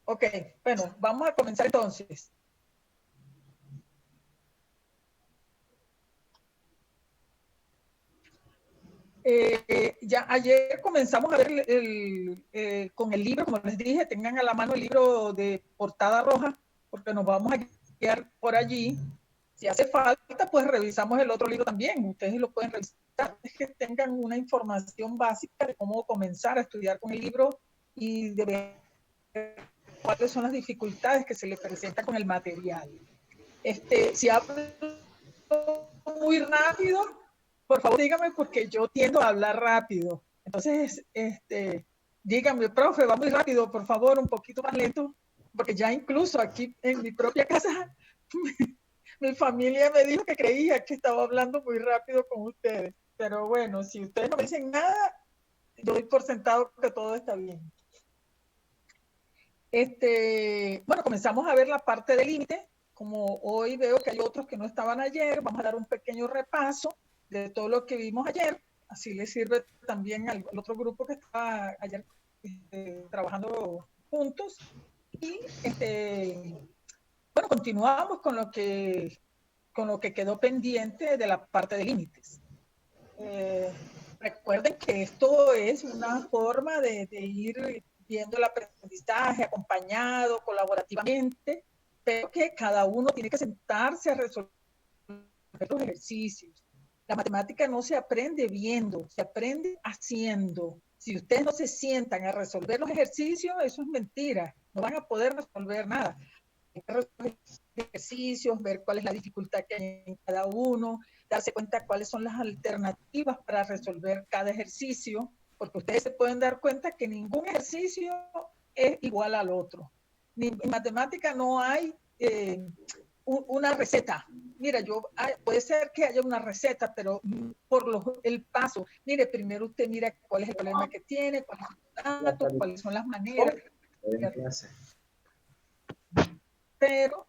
Ok, bueno, vamos a comenzar entonces. Ya ayer comenzamos a ver con el libro, como les dije, tengan a la mano el libro de portada roja, porque nos vamos a guiar por allí. Si hace falta, pues revisamos el otro libro también. Ustedes lo pueden revisar, es que tengan una información básica de cómo comenzar a estudiar con el libro y de ver cuáles son las dificultades que se les presentan con el material. Si hablo muy rápido, por favor dígame porque yo tiendo a hablar rápido. Entonces, dígame, profe, va muy rápido, por favor, un poquito más lento, porque ya incluso aquí en mi propia casa, mi familia me dijo que creía que estaba hablando muy rápido con ustedes. Pero bueno, si ustedes no me dicen nada, yo doy por sentado que todo está bien. Bueno, comenzamos a ver la parte del límite. Como hoy veo que hay otros que no estaban ayer, vamos a dar un pequeño repaso de todo lo que vimos ayer. Así le sirve también al otro grupo que estaba ayer trabajando juntos. Y bueno, continuamos con lo que quedó pendiente de la parte de límites. Recuerden que esto es una forma de ir viendo el aprendizaje acompañado, colaborativamente, pero que cada uno tiene que sentarse a resolver los ejercicios. La matemática no se aprende viendo, se aprende haciendo. Si ustedes no se sientan a resolver los ejercicios, eso es mentira. No van a poder resolver nada. Ejercicios, ver cuál es la dificultad que hay en cada uno, darse cuenta cuáles son las alternativas para resolver cada ejercicio, porque ustedes se pueden dar cuenta que ningún ejercicio es igual al otro. En matemática no hay una receta. Mira, puede ser que haya una receta, pero por el paso, mire, primero usted mira cuál es el problema que tiene, cuáles son los datos, cuáles son las maneras. Pero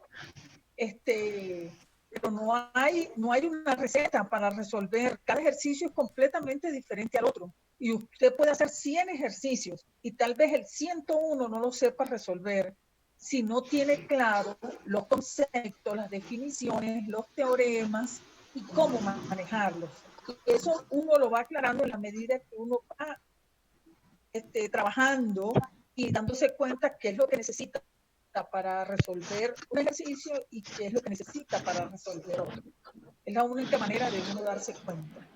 pero no hay una receta para resolver. Cada ejercicio es completamente diferente al otro. Y usted puede hacer 100 ejercicios y tal vez el 101 no lo sepa resolver si no tiene claro los conceptos, las definiciones, los teoremas y cómo manejarlos. Y eso uno lo va aclarando en la medida que uno va trabajando y dándose cuenta qué es lo que necesita para resolver un ejercicio y qué es lo que necesita para resolver otro. Es la única manera de uno darse cuenta.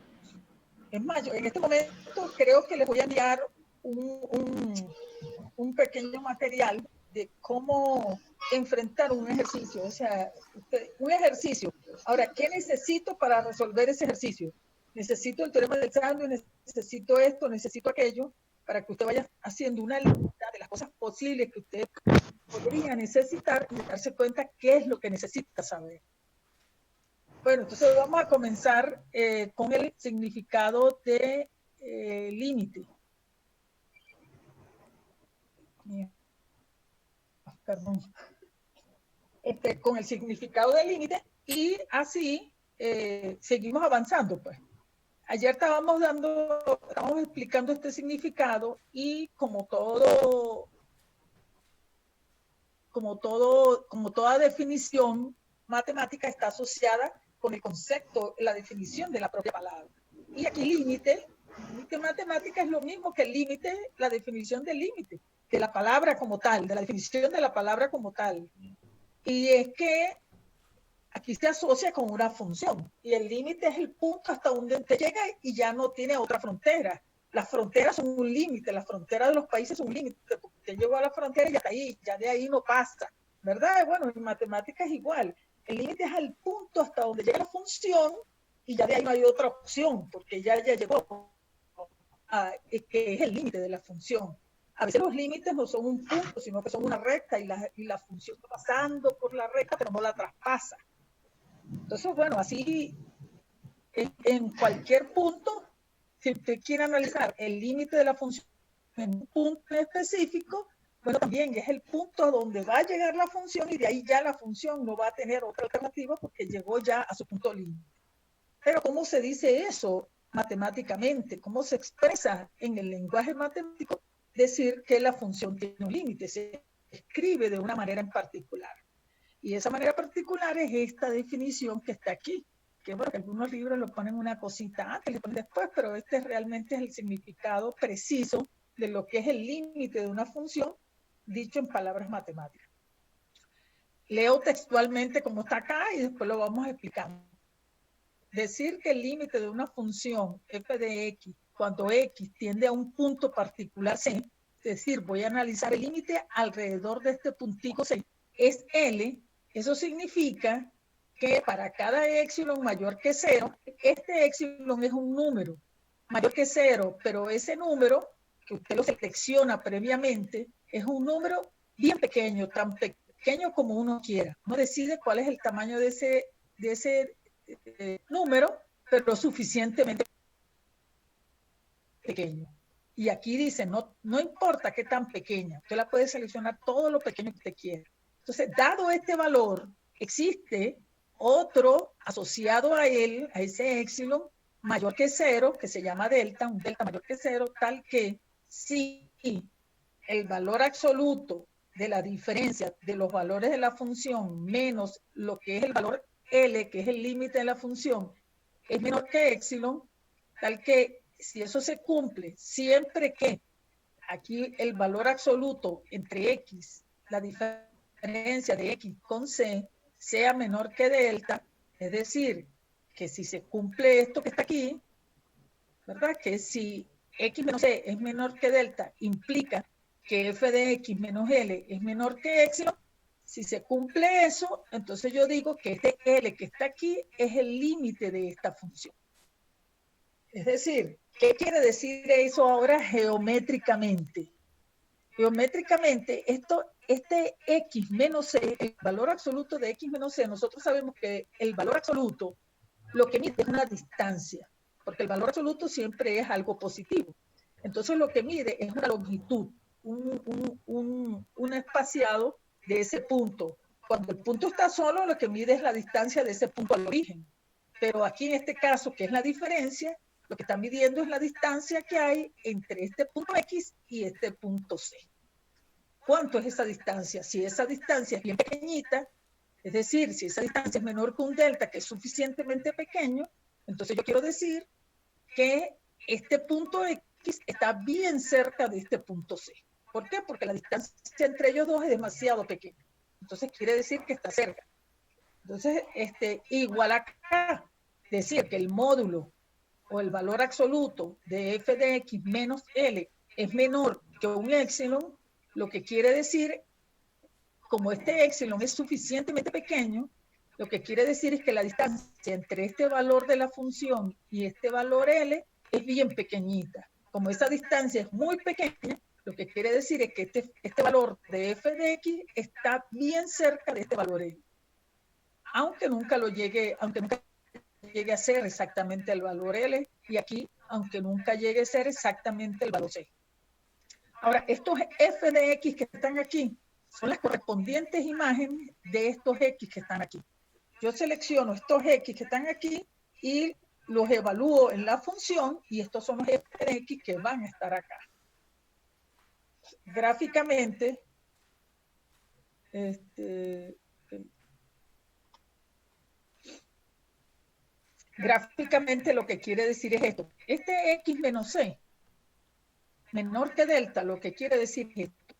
Es más, yo en este momento creo que les voy a enviar un pequeño material de cómo enfrentar un ejercicio. O sea, un ejercicio. Ahora, ¿qué necesito para resolver ese ejercicio? Necesito el teorema del sangre, necesito esto, necesito aquello, para que usted vaya haciendo una lista de las cosas posibles que usted podría necesitar y darse cuenta qué es lo que necesita saber. Bueno, entonces vamos a comenzar con el significado de límite. Perdón. Con el significado de límite y así seguimos avanzando, pues. Ayer estábamos explicando este significado y como toda definición matemática está asociada con el concepto, la definición de la propia palabra. Y aquí límite matemática es lo mismo que el límite, la definición del límite, de la palabra como tal, de la definición de la palabra como tal. Y es que aquí se asocia con una función y el límite es el punto hasta donde te llega y ya no tiene otra frontera. Las fronteras son un límite, las fronteras de los países son un límite, porque usted llegó a la frontera y hasta ahí, ya de ahí no pasa, ¿verdad? Bueno, en matemáticas es igual. El límite es el punto hasta donde llega la función y ya de ahí no hay otra opción, porque ya llegó que es el límite de la función. A veces los límites no son un punto, sino que son una recta y la función va pasando por la recta, pero no la traspasa. Entonces, bueno, así en cualquier punto, si usted quiere analizar el límite de la función en un punto específico, bueno, también es el punto a donde va a llegar la función y de ahí ya la función no va a tener otra alternativa porque llegó ya a su punto límite. Pero ¿cómo se dice eso matemáticamente? ¿Cómo se expresa en el lenguaje matemático decir que la función tiene un límite? escribe de una manera en particular. Y esa manera particular es esta definición que está aquí, que bueno, que algunos libros lo ponen una cosita antes, le ponen después, pero este realmente es el significado preciso de lo que es el límite de una función, dicho en palabras matemáticas. Leo textualmente como está acá y después lo vamos explicando. Decir que el límite de una función f de x, cuando x tiende a un punto particular c, es decir, voy a analizar el límite alrededor de este puntico c, es L, eso significa que para cada epsilon mayor que 0, este epsilon es un número mayor que 0, pero ese número, que usted lo selecciona previamente, es un número bien pequeño, tan pequeño como uno quiera. Uno decide cuál es el tamaño de ese número, pero suficientemente pequeño. Y aquí dice, no importa qué tan pequeña, usted la puede seleccionar todo lo pequeño que usted quiera. Entonces, dado este valor, existe otro asociado a él, a ese epsilon, mayor que 0, que se llama delta, un delta mayor que 0, tal que si el valor absoluto de la diferencia de los valores de la función menos lo que es el valor L, que es el límite de la función, es menor que epsilon, tal que si eso se cumple, siempre que aquí el valor absoluto entre X, la diferencia de X con C, sea menor que delta, es decir, que si se cumple esto que está aquí, ¿verdad? Que si X menos C es menor que delta, implica que f de X menos L es menor que epsilon. Si se cumple eso, entonces yo digo que este L que está aquí es el límite de esta función. Es decir, ¿qué quiere decir eso ahora geométricamente? Geométricamente, este X menos C, el valor absoluto de X menos C, nosotros sabemos que el valor absoluto lo que mide es una distancia, porque el valor absoluto siempre es algo positivo. Entonces lo que mide es una longitud, un espaciado de ese punto. Cuando el punto está solo, lo que mide es la distancia de ese punto al origen. Pero aquí en este caso, que es la diferencia, lo que está midiendo es la distancia que hay entre este punto X y este punto C. ¿Cuánto es esa distancia? Si esa distancia es bien pequeñita, es decir, si esa distancia es menor que un delta, que es suficientemente pequeño, entonces yo quiero decir que este punto X está bien cerca de este punto C. ¿Por qué? Porque la distancia entre ellos dos es demasiado pequeña. Entonces quiere decir que está cerca. Entonces, igual acá, decir que el módulo o el valor absoluto de f de x menos L es menor que un epsilon, lo que quiere decir, como este epsilon es suficientemente pequeño, lo que quiere decir es que la distancia entre este valor de la función y este valor L es bien pequeñita. Como esa distancia es muy pequeña, lo que quiere decir es que este valor de f de x está bien cerca de este valor L. Aunque nunca llegue a ser exactamente el valor L, y aquí, aunque nunca llegue a ser exactamente el valor C. Ahora, estos f de x que están aquí son las correspondientes imágenes de estos x que están aquí. Yo selecciono estos x que están aquí y los evalúo en la función, y estos son los f de x que van a estar acá. Gráficamente, gráficamente lo que quiere decir es esto. Este x menos c, menor que delta, lo que quiere decir es esto,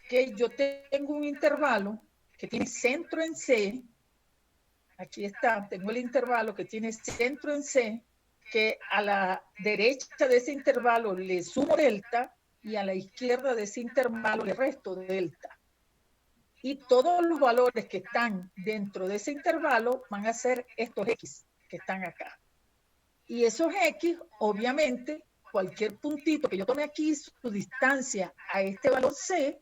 que yo tengo un intervalo que tiene centro en C. Aquí está, tengo el intervalo que tiene centro en C, que a la derecha de ese intervalo le sumo delta y a la izquierda de ese intervalo le resto delta. Y todos los valores que están dentro de ese intervalo van a ser estos X que están acá. Y esos X, obviamente, cualquier puntito que yo tome aquí, su distancia a este valor C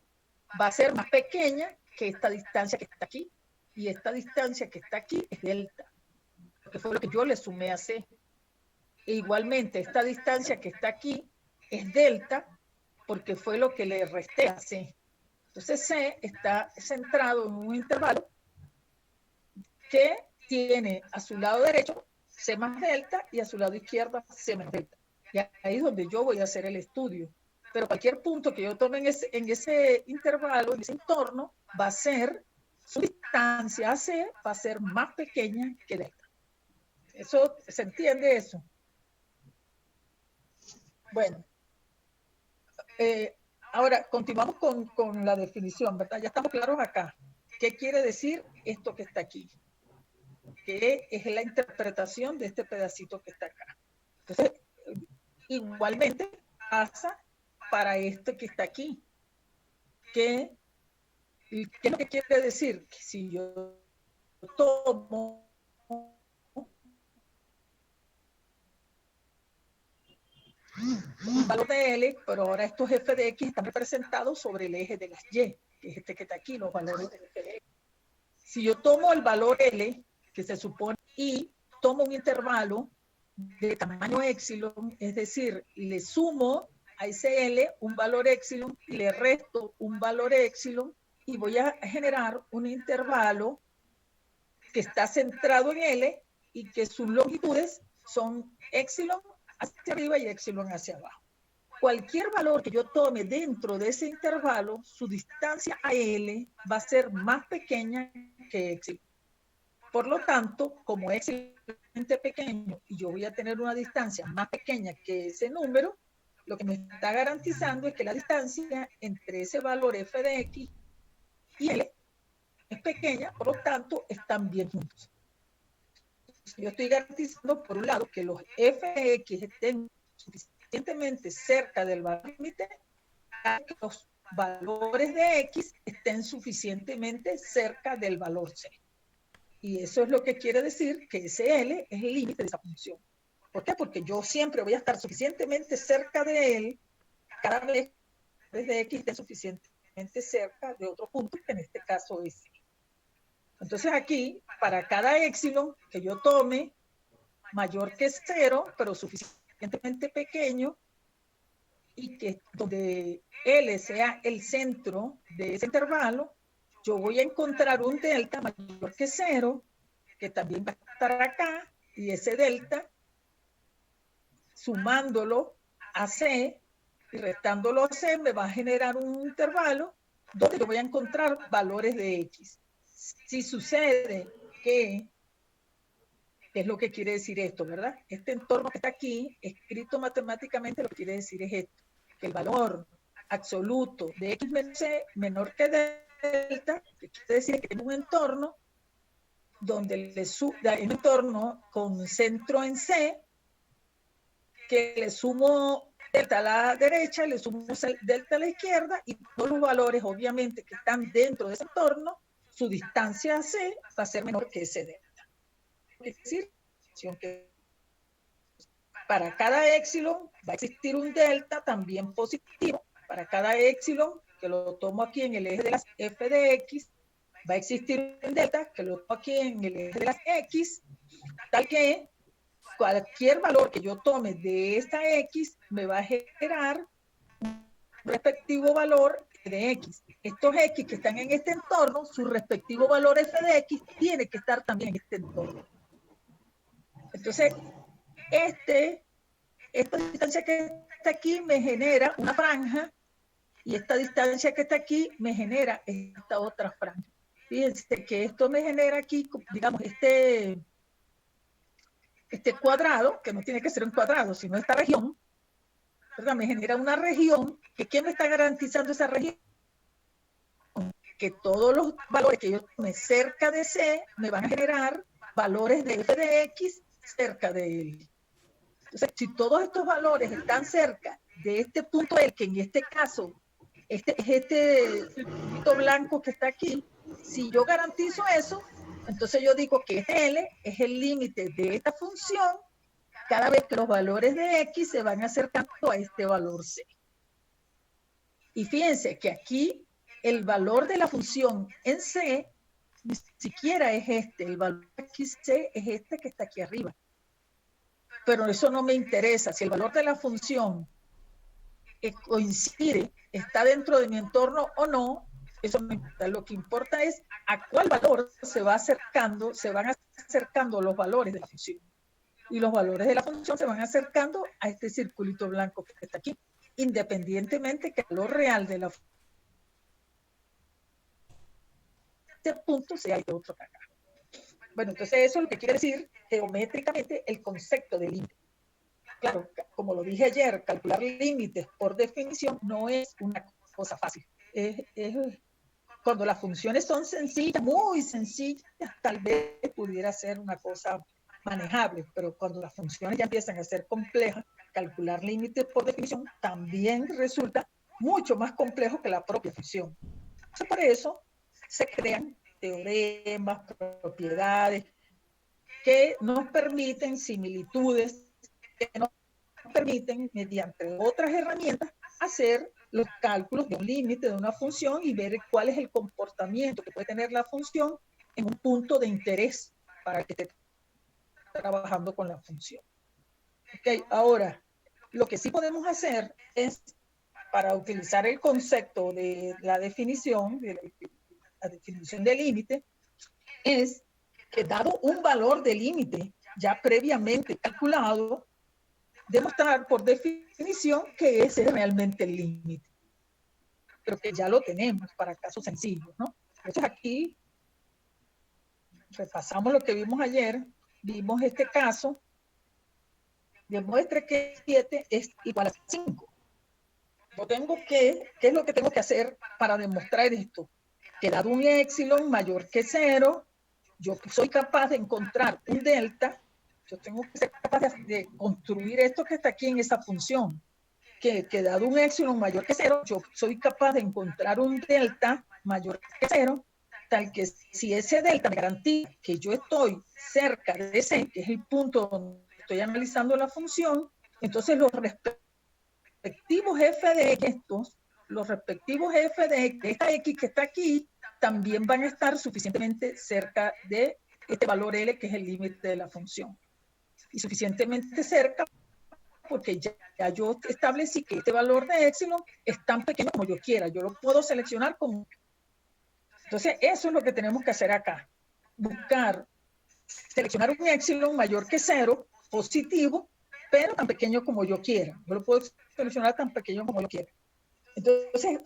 va a ser más pequeña que esta distancia que está aquí. Y esta distancia que está aquí es delta, que fue lo que yo le sumé a C. E igualmente, esta distancia que está aquí es delta, porque fue lo que le resté a C. Entonces C está centrado en un intervalo que tiene a su lado derecho C más delta y a su lado izquierdo C menos delta. Y ahí es donde yo voy a hacer el estudio. pero cualquier punto que yo tome en ese intervalo, en ese entorno, va a ser, su distancia AC va a ser más pequeña que delta. ¿Eso se entiende eso? Bueno, ahora continuamos con la definición, ¿verdad? Ya estamos claros acá. ¿Qué quiere decir esto que está aquí? ¿Qué es la interpretación de este pedacito que está acá? Entonces, igualmente pasa para esto que está aquí. ¿Qué es lo que quiere decir? Que si yo tomo un valor de L, pero ahora estos f de x están representados sobre el eje de las y, que es este que está aquí, los valores de f de x. Si yo tomo el valor L, que se supone, y tomo un intervalo de tamaño epsilon, es decir, le sumo a ese L un valor epsilon, le resto un valor epsilon, y voy a generar un intervalo que está centrado en L y que sus longitudes son epsilon hacia arriba y epsilon hacia abajo. Cualquier valor que yo tome dentro de ese intervalo, su distancia a L va a ser más pequeña que epsilon. Por lo tanto, como epsilon es pequeño y yo voy a tener una distancia más pequeña que ese número, lo que me está garantizando es que la distancia entre ese valor f de x y L es pequeña, por lo tanto, están bien juntos. Yo estoy garantizando, por un lado, que los f de x estén suficientemente cerca del valor límite para que los valores de x estén suficientemente cerca del valor c. Y eso es lo que quiere decir que ese L es el límite de esa función. ¿Por qué? Porque yo siempre voy a estar suficientemente cerca de él cada vez que de x esté suficientemente cerca de otro punto, que en este caso es C. Entonces aquí, para cada epsilon que yo tome mayor que 0, pero suficientemente pequeño, y que donde L sea el centro de ese intervalo, yo voy a encontrar un delta mayor que 0, que también va a estar acá, y ese delta, sumándolo a C y restándolo a C, me va a generar un intervalo donde yo voy a encontrar valores de X. Si sucede que, ¿qué es lo que quiere decir esto, verdad? Este entorno que está aquí, escrito matemáticamente, lo que quiere decir es esto, que el valor absoluto de X menos C menor que delta, que quiere decir que tengo un entorno donde un entorno con centro en C, que le sumo delta a la derecha, le sumo delta a la izquierda, y todos los valores, obviamente, que están dentro de ese entorno, su distancia a C va a ser menor que ese delta. Es decir, que para cada epsilon va a existir un delta también positivo. Para cada epsilon, que lo tomo aquí en el eje de las f de x, va a existir un delta que lo tomo aquí en el eje de las x, tal que cualquier valor que yo tome de esta x me va a generar un respectivo valor de x. Estos x que están en este entorno, su respectivo valor f de x tiene que estar también en este entorno. Entonces, esta distancia que está aquí me genera una franja, y esta distancia que está aquí me genera esta otra franja. Fíjense que esto me genera aquí, digamos, este cuadrado, que no tiene que ser un cuadrado, sino esta región, ¿verdad? Me genera una región, que ¿qué me está garantizando esa región? Que todos los valores que yo tome cerca de C me van a generar valores de f de x cerca de él. Entonces, si todos estos valores están cerca de este punto L, que en este caso este circuito blanco que está aquí, si yo garantizo eso, entonces yo digo que L es el límite de esta función cada vez que los valores de X se van acercando a este valor C. Y fíjense que aquí el valor de la función en C ni siquiera es este, el valor de XC es este que está aquí arriba. Pero eso no me interesa. Si el valor de la función coincide, está dentro de mi entorno o no, eso no importa. Lo que importa es a cuál valor se van acercando los valores de la función. Y los valores de la función se van acercando a este circulito blanco que está aquí. independientemente que lo real de este punto sea el otro acá. Bueno, entonces eso es lo que quiere decir geométricamente el concepto de límite. Claro, como lo dije ayer, calcular límites por definición no es una cosa fácil. Cuando las funciones son sencillas, muy sencillas, tal vez pudiera ser una cosa manejable, pero cuando las funciones ya empiezan a ser complejas, calcular límites por definición también resulta mucho más complejo que la propia función. Entonces, por eso se crean teoremas, propiedades que nos permiten similitudes, que nos permiten, mediante otras herramientas, hacer los cálculos de un límite de una función y ver cuál es el comportamiento que puede tener la función en un punto de interés para el que esté trabajando con la función. Okay, ahora, lo que sí podemos hacer es, para utilizar el concepto de la definición de límite, es que dado un valor de límite ya previamente calculado, demostrar por definición que ese es realmente el límite, pero que ya lo tenemos para casos sencillos, ¿no? Entonces aquí repasamos lo que vimos ayer, vimos este caso, demuestre que 7 es igual a 5. Yo tengo que, ¿qué es lo que tengo que hacer para demostrar esto? Que dado un epsilon mayor que 0, yo soy capaz de encontrar un delta, yo tengo que ser capaz de construir esto que está aquí en esa función, que dado un epsilon mayor que 0, yo soy capaz de encontrar un delta mayor que 0, tal que si ese delta me garantiza que yo estoy cerca de ese, que es el punto donde estoy analizando la función, entonces los respectivos f de estos, los respectivos f de esta x que está aquí, también van a estar suficientemente cerca de este valor L, que es el límite de la función. Y suficientemente cerca porque ya yo establecí que este valor de epsilon es tan pequeño como yo quiera. Yo lo puedo seleccionar como... Entonces, eso es lo que tenemos que hacer acá. Buscar, seleccionar un epsilon mayor que 0, positivo, pero tan pequeño como yo quiera. Yo lo puedo seleccionar tan pequeño como yo quiera. Entonces,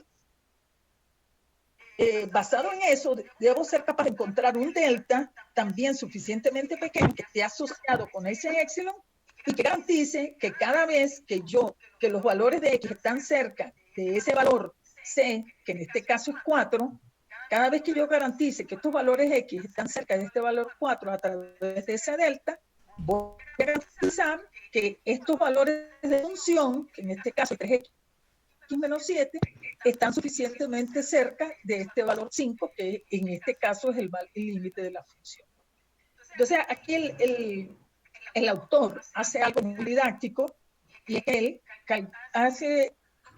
basado en eso, debo ser capaz de encontrar un delta también suficientemente pequeño que esté asociado con ese epsilon y que garantice que cada vez que los valores de X están cerca de ese valor C, que en este caso es 4, cada vez que yo garantice que estos valores X están cerca de este valor 4 a través de ese delta, voy a garantizar que estos valores de función, que en este caso es 3X menos 7, están suficientemente cerca de este valor 5, que en este caso es el límite de la función. Entonces, aquí el autor hace algo muy didáctico y es que él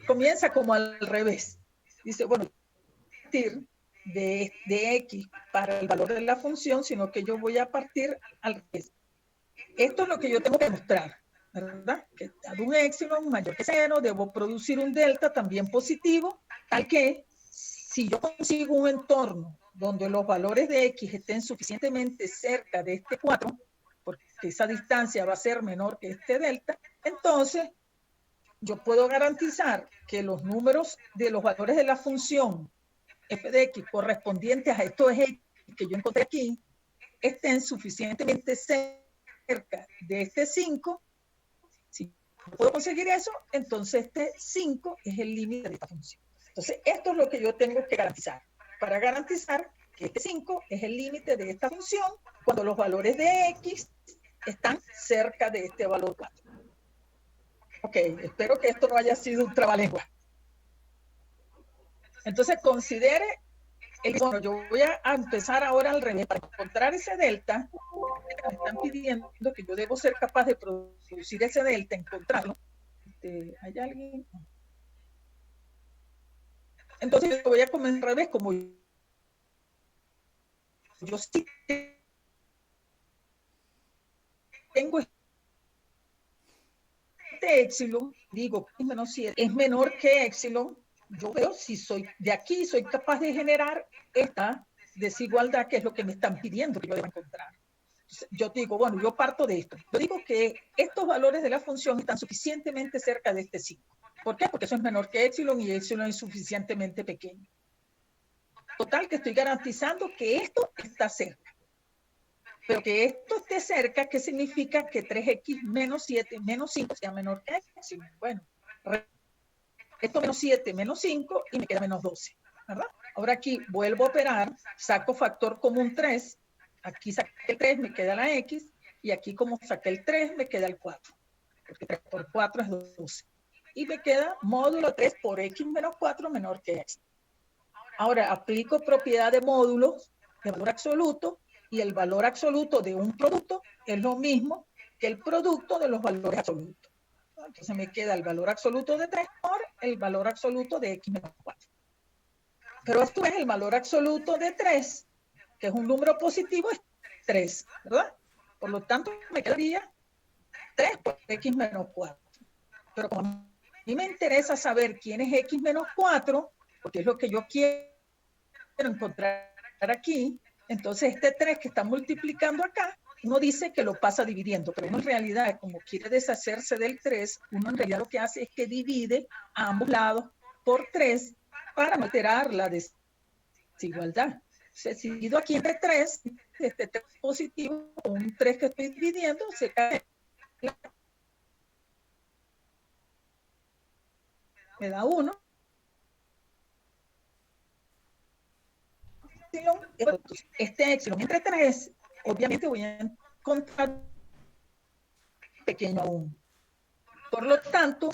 comienza como al revés. Dice, bueno, partir de X para el valor de la función, sino que yo voy a partir al revés. Esto es lo que yo tengo que mostrar, ¿verdad? Que dado un epsilon mayor que 0, debo producir un delta también positivo, tal que si yo consigo un entorno donde los valores de X estén suficientemente cerca de este 4, porque esa distancia va a ser menor que este delta, entonces yo puedo garantizar que los números de los valores de la función f de X correspondientes a estos X que yo encontré aquí estén suficientemente cerca de este 5. Si puedo conseguir eso, entonces este 5 es el límite de esta función. Entonces, esto es lo que yo tengo que garantizar. Para garantizar que este 5 es el límite de esta función cuando los valores de X están cerca de este valor 4. Ok, espero que esto no haya sido un trabalengua. Entonces, considere, bueno, yo voy a empezar ahora al revés. Para encontrar ese delta, me están pidiendo que yo debo ser capaz de producir ese delta, encontrarlo. ¿Hay alguien? Entonces, yo voy a comenzar al revés, como yo sí tengo este epsilon, digo, menos 7, es menor que epsilon, yo veo si soy de aquí, soy capaz de generar esta desigualdad, que es lo que me están pidiendo que yo deba encontrar. Yo digo, yo parto de esto. Yo digo que estos valores de la función están suficientemente cerca de este 5. ¿Por qué? Porque eso es menor que epsilon y epsilon es suficientemente pequeño. Total, que estoy garantizando que esto está cerca. Pero que esto esté cerca, ¿qué significa? Que 3x menos 7 menos 5 sea menor que epsilon. Bueno, esto menos 7 menos 5 y me queda menos 12, ¿verdad? Ahora aquí vuelvo a operar, saco factor común 3, aquí saqué el 3, me queda la x, y aquí como saqué el 3, me queda el 4, porque 3 por 4 es 12. Y me queda módulo 3 por x menos 4 menor que x. Ahora aplico propiedad de módulos de valor absoluto, y el valor absoluto de un producto es lo mismo que el producto de los valores absolutos. Entonces me queda el valor absoluto de 3 por el valor absoluto de x menos 4. Pero esto es el valor absoluto de 3, que es un número positivo, es 3, ¿verdad? Por lo tanto, me quedaría 3 por x menos 4. Pero como a mí me interesa saber quién es x menos 4, porque es lo que yo quiero encontrar aquí, entonces este 3 que está multiplicando acá, uno dice que lo pasa dividiendo, pero uno en realidad, como quiere deshacerse del 3, uno en realidad lo que hace es que divide a ambos lados por 3 para no alterar la desigualdad. Se divido aquí entre 3, este 3 positivo, con un 3 que estoy dividiendo, se cae, me da 1. Este epsilon entre 3, obviamente voy a encontrar pequeño aún. Por lo tanto,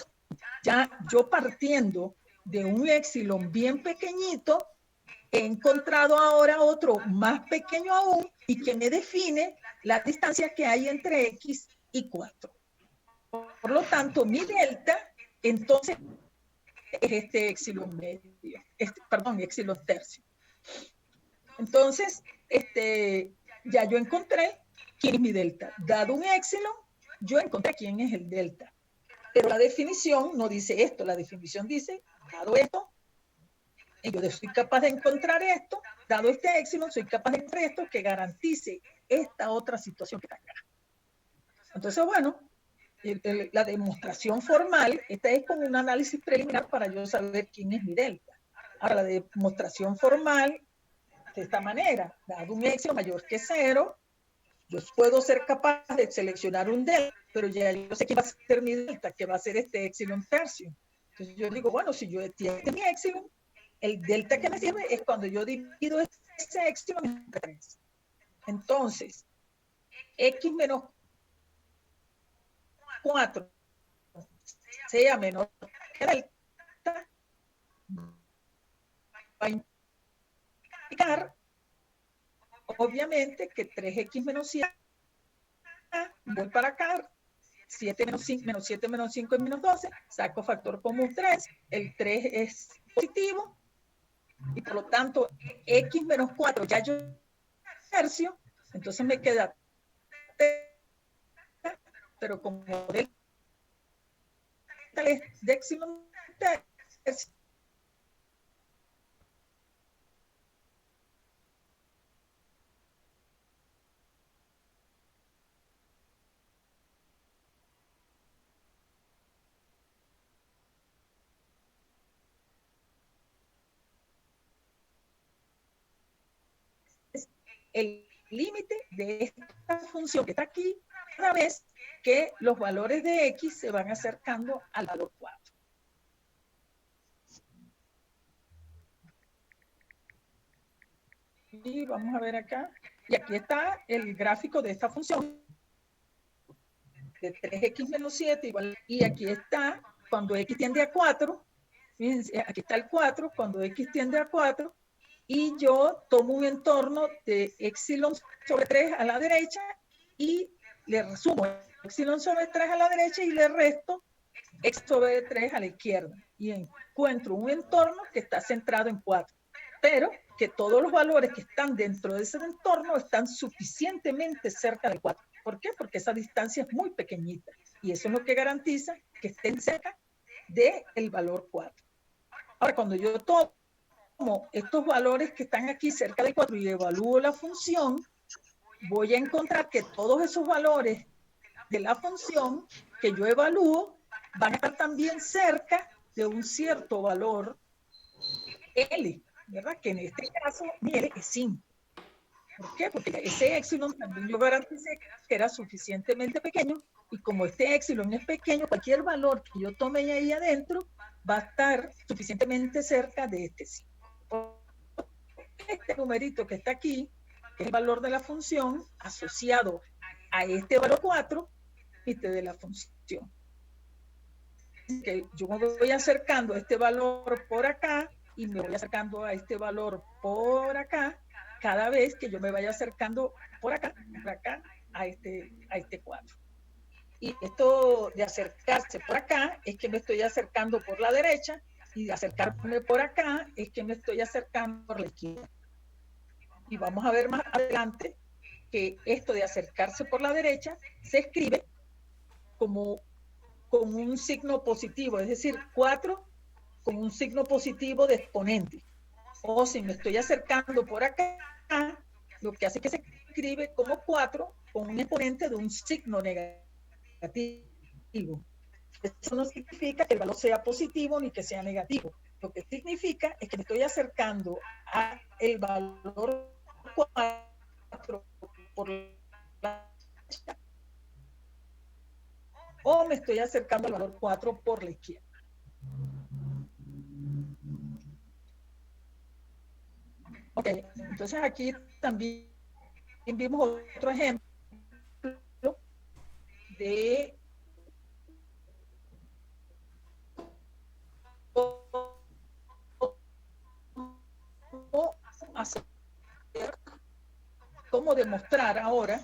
ya yo partiendo de un epsilon bien pequeñito, he encontrado ahora otro más pequeño aún y que me define la distancia que hay entre x y 4. Por lo tanto, mi delta, entonces, es este epsilon medio, perdón, epsilon tercio. Entonces, ya yo encontré quién es mi delta. Dado un epsilon, yo encontré quién es el delta. Pero la definición no dice esto. La definición dice, dado esto, yo soy capaz de encontrar esto, dado este epsilon, soy capaz de encontrar esto que garantice esta otra situación que está acá. Entonces, bueno, la demostración formal, esta es como un análisis preliminar para yo saber quién es mi delta. Ahora, la demostración formal, de esta manera, dado un epsilon mayor que 0, yo puedo ser capaz de seleccionar un delta, pero ya yo sé que va a ser mi delta, que va a ser este epsilon tercio. Entonces yo digo, bueno, si yo entiendo mi epsilon, el delta que me sirve es cuando yo divido ese epsilon entre 3. Entonces, x menos 4 sea menor que delta, va a implicar, obviamente, que 3x menos 7, voy para acá, 7 menos 5, menos 7 menos 5 es menos 12, saco factor común 3, el 3 es positivo, y por lo tanto, x menos 4, ya yo tercio, entonces me queda, pero como delta de epsilon tercio, el límite de esta función que está aquí, cada vez que los valores de x se van acercando al valor 4. Y vamos a ver acá. Y aquí está el gráfico de esta función de 3x menos 7 igual. Y aquí está cuando x tiende a 4. Fíjense, aquí está el 4 cuando x tiende a 4. Y yo tomo un entorno de epsilon sobre 3 a la derecha y le resumo epsilon sobre 3 a la derecha y le resto x sobre 3 a la izquierda. Y encuentro un entorno que está centrado en 4. Pero que todos los valores que están dentro de ese entorno están suficientemente cerca del 4. ¿Por qué? Porque esa distancia es muy pequeñita. Y eso es lo que garantiza que estén cerca del valor 4. Ahora, cuando yo tomo estos valores que están aquí cerca del 4 y evalúo la función, voy a encontrar que todos esos valores de la función que yo evalúo van a estar también cerca de un cierto valor L, ¿verdad? Que en este caso mi L es 5. ¿Por qué? Porque ese épsilon también yo garanticé que era suficientemente pequeño, y como este épsilon es pequeño, cualquier valor que yo tome ahí adentro va a estar suficientemente cerca de este 5. Este numerito que está aquí, que es el valor de la función asociado a este valor 4, este de la función. Que yo me voy acercando a este valor por acá y me voy acercando a este valor por acá cada vez que yo me vaya acercando por acá a este 4. Y esto de acercarse por acá es que me estoy acercando por la derecha, y de acercarme por acá es que me estoy acercando por la izquierda. Y vamos a ver más adelante que esto de acercarse por la derecha se escribe como con un signo positivo, es decir, 4 con un signo positivo de exponente. O si me estoy acercando por acá, lo que hace es que se escribe como 4 con un exponente de un signo negativo. Eso no significa que el valor sea positivo ni que sea negativo. Lo que significa es que me estoy acercando a el valor 4 por la derecha, o me estoy acercando al valor 4 por la izquierda. Ok, entonces aquí también vimos otro ejemplo de cómo demostrar ahora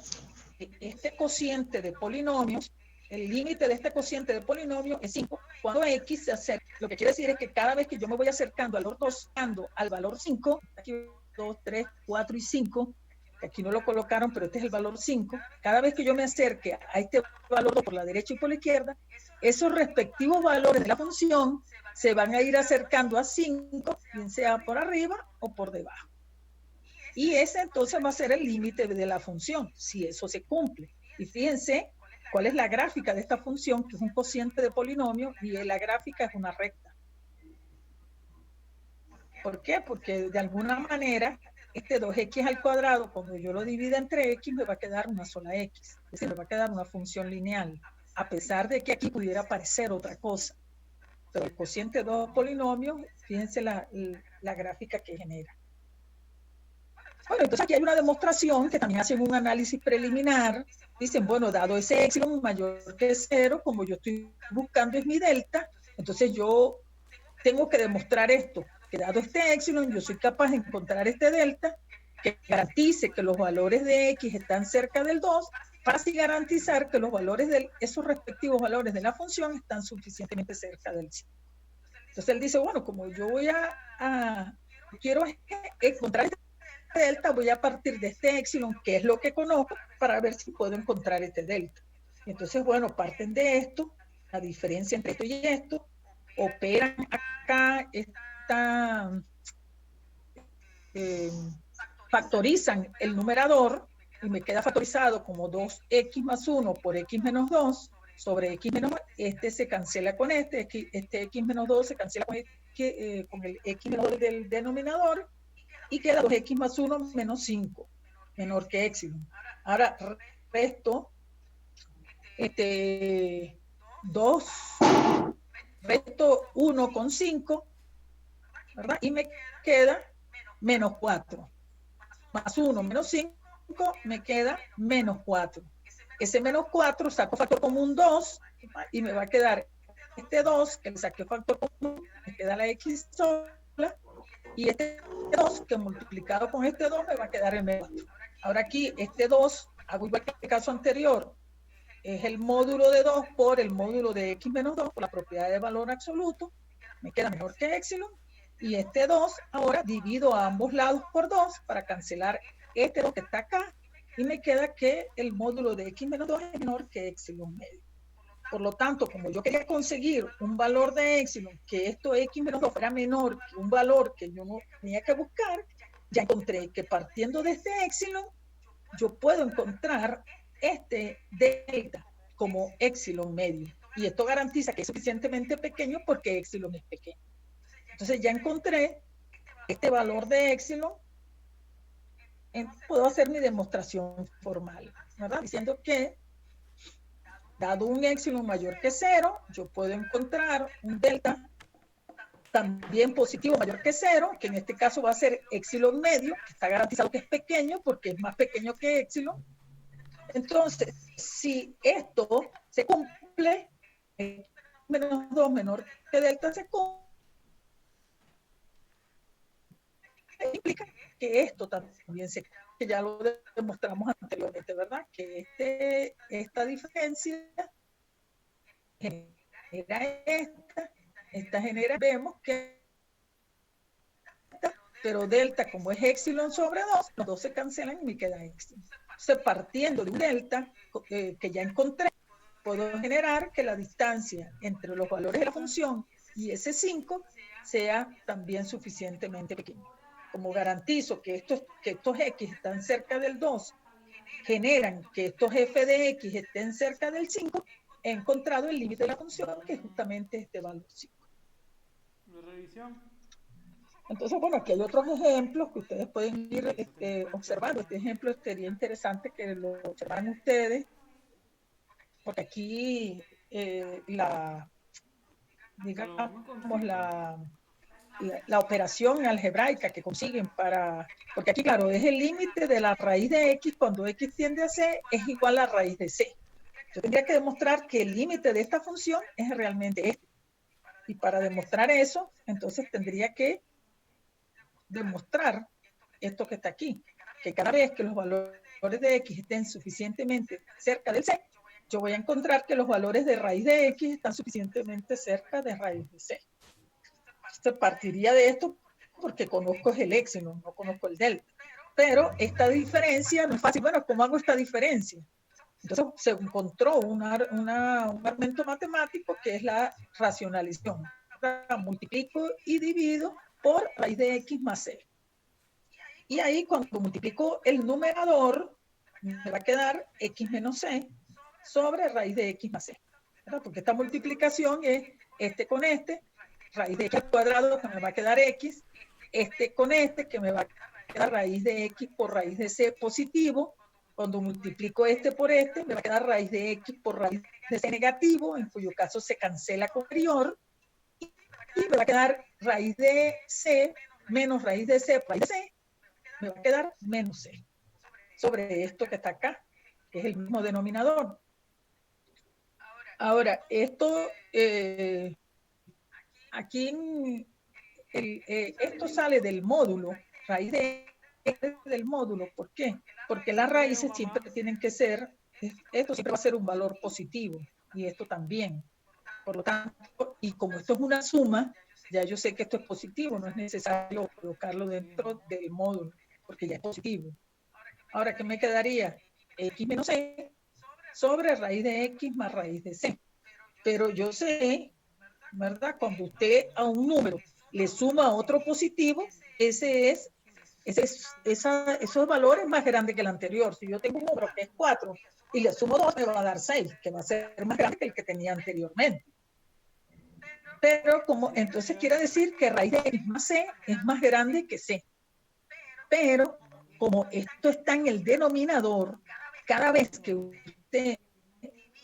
que este cociente de polinomios, el límite de este cociente de polinomio es 5 cuando x se acerca. Lo que quiere decir es que cada vez que yo me voy acercando al valor 2, al valor 5, aquí 2, 3, 4 y 5, que aquí no lo colocaron, pero este es el valor 5, cada vez que yo me acerque a este valor 2 por la derecha y por la izquierda, esos respectivos valores de la función se van a ir acercando a 5, bien sea por arriba o por debajo. Y ese entonces va a ser el límite de la función, si eso se cumple. Y fíjense cuál es la gráfica de esta función, que es un cociente de polinomio, y la gráfica es una recta. ¿Por qué? Porque de alguna manera este 2x al cuadrado, cuando yo lo divida entre x, me va a quedar una sola x. Es decir, me va a quedar una función lineal, a pesar de que aquí pudiera parecer otra cosa. Pero el cociente de dos polinomios, fíjense la gráfica que genera. Bueno, entonces aquí hay una demostración que también hacen un análisis preliminar. Dicen, bueno, dado ese épsilon mayor que 0, como yo estoy buscando es mi delta, entonces yo tengo que demostrar esto, que dado este épsilon, yo soy capaz de encontrar este delta que garantice que los valores de x están cerca del 2, para así garantizar que los valores de esos respectivos valores de la función están suficientemente cerca del 5. Entonces él dice, bueno, como yo quiero encontrar este delta, voy a partir de este épsilon, que es lo que conozco, para ver si puedo encontrar este delta. Entonces, bueno, parten de esto, la diferencia entre esto y esto, operan acá, factorizan el numerador, y me queda factorizado como 2x más 1 por x menos 2 sobre x menos 1, este se cancela con este x menos 2 se cancela con el x menos 2 del denominador, y queda 2x más 1 menos 5, menor que épsilon. Ahora resto 1 con 5, ¿verdad? Y me queda menos 4. Más 1 menos 5, me queda menos 4. Ese menos 4 saco factor común 2, y me va a quedar este 2, que le saqué factor común, me queda la x sola, y este 2 que multiplicado con este 2 me va a quedar el menos 4. Ahora aquí este 2, hago igual que el caso anterior, es el módulo de 2 por el módulo de x menos 2 por la propiedad de valor absoluto, me queda menor que épsilon, y este 2 ahora divido a ambos lados por 2 para cancelar este 2 que está acá, y me queda que el módulo de x menos 2 es menor que épsilon medio. Por lo tanto, como yo quería conseguir un valor de épsilon, que esto x menos 2 fuera menor que un valor que yo no tenía que buscar, ya encontré que partiendo de este épsilon, yo puedo encontrar este delta como épsilon medio. Y esto garantiza que es suficientemente pequeño porque epsilon es pequeño. Entonces ya encontré este valor de epsilon. Puedo hacer mi demostración formal, ¿verdad? Diciendo que dado un epsilon mayor que 0, yo puedo encontrar un delta también positivo mayor que 0, que en este caso va a ser epsilon medio, que está garantizado que es pequeño porque es más pequeño que epsilon. Entonces, si esto se cumple, menos 2 menor que delta se cumple, implica que esto también se cumple, que ya lo demostramos anteriormente, ¿verdad? Que esta diferencia genera esta genera, vemos que pero delta, como es epsilon sobre 2, los dos se cancelan y me queda epsilon. Entonces, partiendo de un delta que ya encontré, puedo generar que la distancia entre los valores de la función y ese 5 sea también suficientemente pequeño. Como garantizo que estos x están cerca del 2, generan que estos f de x estén cerca del 5, he encontrado el límite de la función, que es justamente este valor 5. Revisión. Entonces, bueno, aquí hay otros ejemplos que ustedes pueden ir observando. Este ejemplo sería interesante que lo observaran ustedes, porque aquí digamos, la operación algebraica que consiguen porque aquí, claro, es el límite de la raíz de x cuando x tiende a c es igual a raíz de c. Yo tendría que demostrar que el límite de esta función es realmente este. Y para demostrar eso, entonces tendría que demostrar esto que está aquí, que cada vez que los valores de x estén suficientemente cerca del c, yo voy a encontrar que los valores de raíz de x están suficientemente cerca de raíz de c. Entonces partiría de esto porque conozco el epsilon, no conozco el delta. Pero esta diferencia no es fácil. Bueno, ¿cómo hago esta diferencia? Entonces se encontró un argumento matemático que es la racionalización. Multiplico y divido por raíz de x más c. Y ahí cuando multiplico el numerador, me va a quedar x menos c sobre raíz de x más c. ¿Verdad? Porque esta multiplicación es este con este, raíz de x al cuadrado que me va a quedar x, este con este que me va a quedar raíz de x por raíz de c positivo. Cuando multiplico este por este, me va a quedar raíz de x por raíz de c negativo, en cuyo caso se cancela con superior, y me va a quedar raíz de c menos raíz de c por raíz de c, me va a quedar menos c sobre esto que está acá, que es el mismo denominador. Ahora, esto, aquí, esto sale del módulo, raíz del módulo. ¿Por qué? Porque las raíces siempre tienen que ser, esto siempre va a ser un valor positivo, y esto también. Por lo tanto, y como esto es una suma, ya yo sé que esto es positivo, no es necesario colocarlo dentro del módulo, porque ya es positivo. Ahora, ¿qué me quedaría? X menos c sobre raíz de x más raíz de c. Pero yo sé, ¿verdad? Cuando usted a un número le suma otro positivo, esos valores más grandes que el anterior. Si yo tengo un número que es 4 y le sumo 2, me va a dar 6, que va a ser más grande que el que tenía anteriormente. Pero entonces quiere decir que raíz de x más c es más grande que c. Pero como esto está en el denominador, cada vez que usted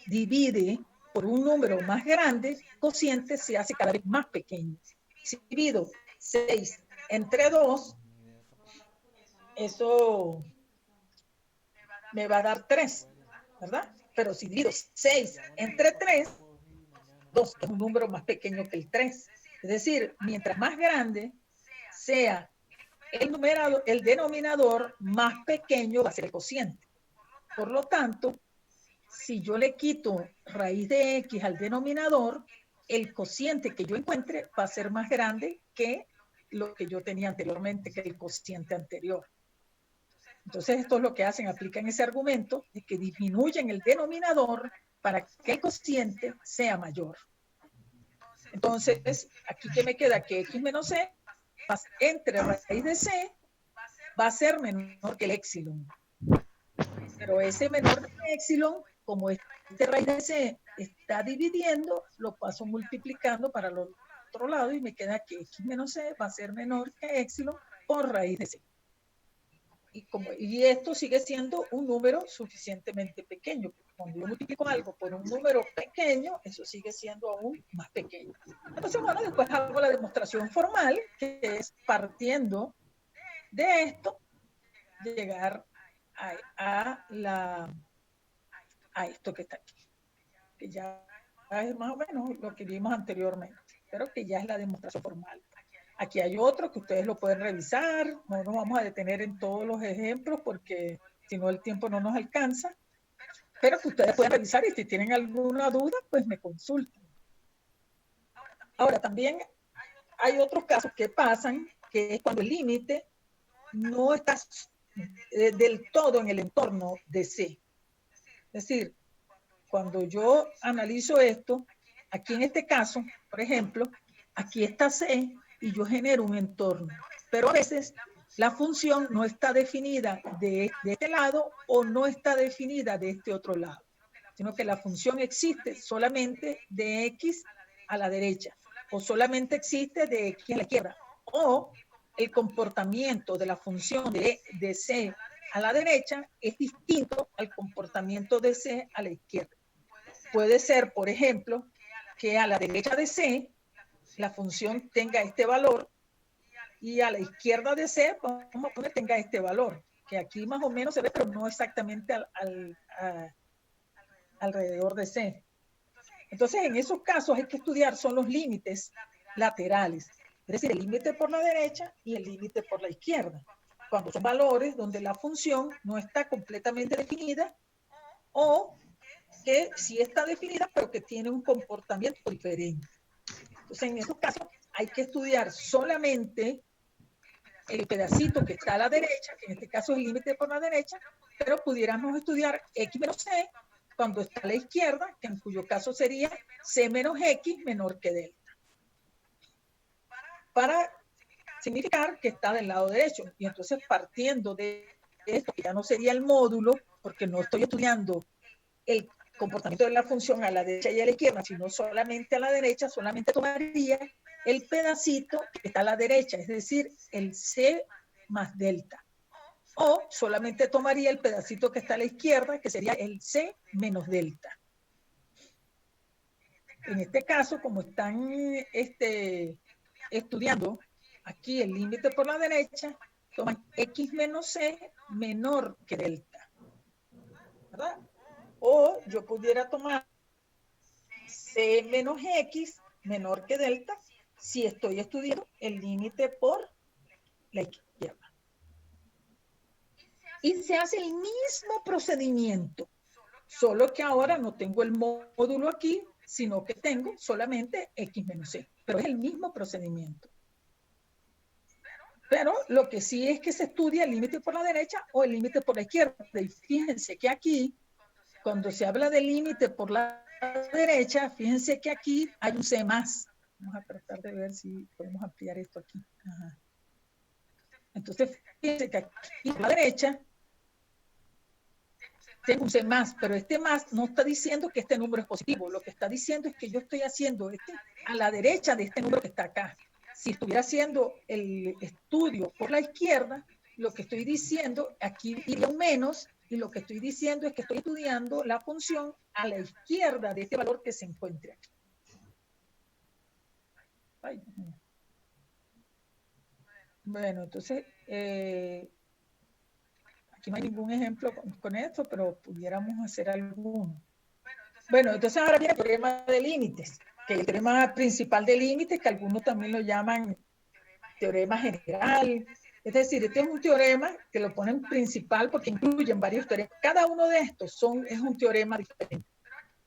divide por un número más grande, el cociente se hace cada vez más pequeño. Si divido 6 entre 2, eso me va a dar 3, ¿verdad? Pero si divido 6 entre 3, 2 es un número más pequeño que el 3. Es decir, mientras más grande sea el denominador, más pequeño va a ser el cociente. Por lo tanto, si yo le quito raíz de x al denominador, el cociente que yo encuentre va a ser más grande que lo que yo tenía anteriormente, que el cociente anterior. Entonces, esto es lo que hacen, aplican ese argumento de que disminuyen el denominador para que el cociente sea mayor. Entonces, aquí que me queda que x menos c entre raíz de c va a ser menor que el epsilon. Pero ese menor que el epsilon como este raíz de C está dividiendo, lo paso multiplicando para el otro lado y me queda que X menos C va a ser menor que Épsilon por raíz de C. Y esto sigue siendo un número suficientemente pequeño. Cuando yo multiplico algo por un número pequeño, eso sigue siendo aún más pequeño. Entonces, bueno, después hago la demostración formal, que es partiendo de esto, llegar a esto que está aquí, que ya es más o menos lo que vimos anteriormente, pero que ya es la demostración formal. Aquí hay otro que ustedes lo pueden revisar, no nos vamos a detener en todos los ejemplos porque si no el tiempo no nos alcanza, pero que ustedes pueden revisar y si tienen alguna duda, pues me consultan. Ahora, también hay otros casos que pasan, que es cuando el límite no está del todo en el entorno de C. Es decir, cuando yo analizo esto, aquí en este caso, por ejemplo, aquí está C y yo genero un entorno, pero a veces la función no está definida de este lado o no está definida de este otro lado, sino que la función existe solamente de X a la derecha o solamente existe de X a la izquierda, o el comportamiento de la función de C a la derecha es distinto al comportamiento de C a la izquierda. Puede ser, por ejemplo, que a la derecha de C la función tenga este valor y a la izquierda de C vamos a poner tenga este valor, que aquí más o menos se ve, pero no exactamente alrededor de C. Entonces, en esos casos hay que estudiar son los límites laterales, es decir, el límite por la derecha y el límite por la izquierda, cuando son valores donde la función no está completamente definida o que sí está definida, pero que tiene un comportamiento diferente. Entonces, en esos casos hay que estudiar solamente el pedacito que está a la derecha, que en este caso es el límite por la derecha, pero pudiéramos estudiar X menos C cuando está a la izquierda, que en cuyo caso sería C menos X menor que delta, para significar que está del lado derecho. Y entonces, partiendo de esto, que ya no sería el módulo, porque no estoy estudiando el comportamiento de la función a la derecha y a la izquierda, sino solamente a la derecha, solamente tomaría el pedacito que está a la derecha, es decir, el C más delta. O solamente tomaría el pedacito que está a la izquierda, que sería el C menos delta. En este caso, como están estudiando aquí el límite por la derecha, toman X menos C menor que delta, ¿verdad? O yo pudiera tomar C menos X menor que delta si estoy estudiando el límite por la izquierda. Y se hace el mismo procedimiento, solo que ahora no tengo el módulo aquí, sino que tengo solamente X menos C, pero es el mismo procedimiento. Pero lo que sí es que se estudia el límite por la derecha o el límite por la izquierda. Y fíjense que aquí, cuando se habla del límite por la derecha, fíjense que aquí hay un C más. Vamos a tratar de ver si podemos ampliar esto aquí. Ajá. Entonces, fíjense que aquí por la derecha tengo un C más, pero este más no está diciendo que este número es positivo. Lo que está diciendo es que yo estoy haciendo a la derecha de este número que está acá. Si estuviera haciendo el estudio por la izquierda, lo que estoy diciendo, aquí iría un menos, y lo que estoy diciendo es que estoy estudiando la función a la izquierda de este valor que se encuentre aquí. Ay, bueno, entonces, aquí no hay ningún ejemplo con esto, pero pudiéramos hacer alguno. Bueno, entonces ahora viene el teorema de límites, que el teorema principal de límites, que algunos también lo llaman teorema general. Es decir, este es un teorema que lo ponen principal porque incluyen varios teoremas. Cada uno de estos es un teorema diferente.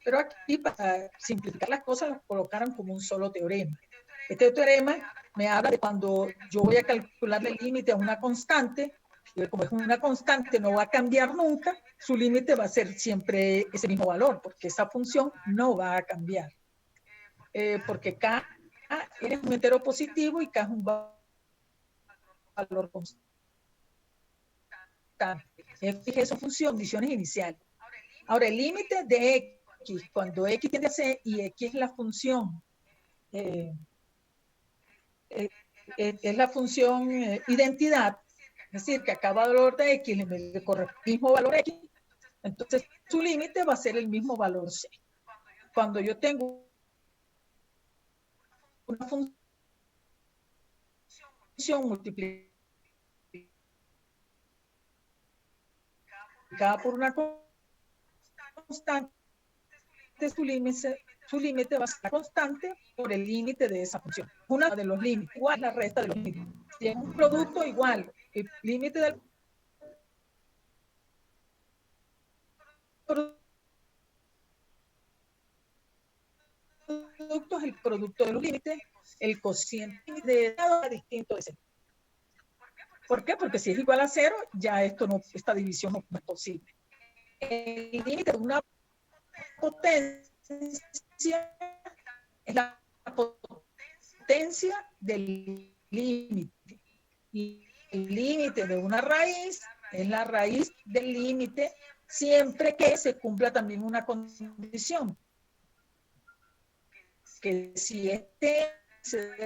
Pero aquí, para simplificar las cosas, los colocaron como un solo teorema. Este teorema me habla de cuando yo voy a calcular el límite a una constante, y como es una constante, no va a cambiar nunca, su límite va a ser siempre ese mismo valor, porque esa función no va a cambiar. Porque K es un entero positivo y K es un valor constante. Fíjese su función, condiciones iniciales. Ahora, el límite de X, cuando X tiende a C y X es la función, es la función identidad, es decir, que a cada valor de X le corresponde el mismo valor X, entonces su límite va a ser el mismo valor C. Cuando yo tengo una función multiplicada por una constante, su límite va a ser constante por el límite de esa función. Una de los límites, igual la resta de los límites. Si es un producto, igual, el límite del producto es el producto de los límites, el cociente de dado es distinto de ese. ¿Por qué? Porque si es igual a 0, ya esta división no es posible. El límite de una potencia es la potencia del límite. Y el límite de una raíz es la raíz del límite, siempre que se cumpla también una condición. Que si de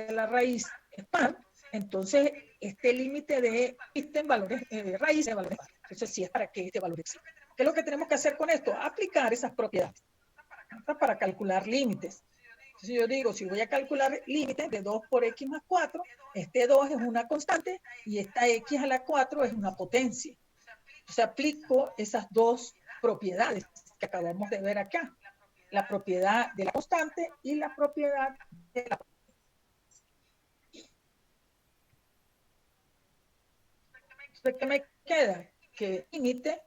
la raíz es par, entonces este límite de existen valores, raíces de valores par. Entonces, si es para que este valor exista. ¿Qué es lo que tenemos que hacer con esto? Aplicar esas propiedades para calcular límites. Entonces yo digo, si voy a calcular límites de 2 por X más 4, este 2 es una constante y esta X a la 4 es una potencia. Entonces aplico esas dos propiedades que acabamos de ver acá. La propiedad de la constante y la propiedad de la potencia. ¿Qué me queda? Que el límite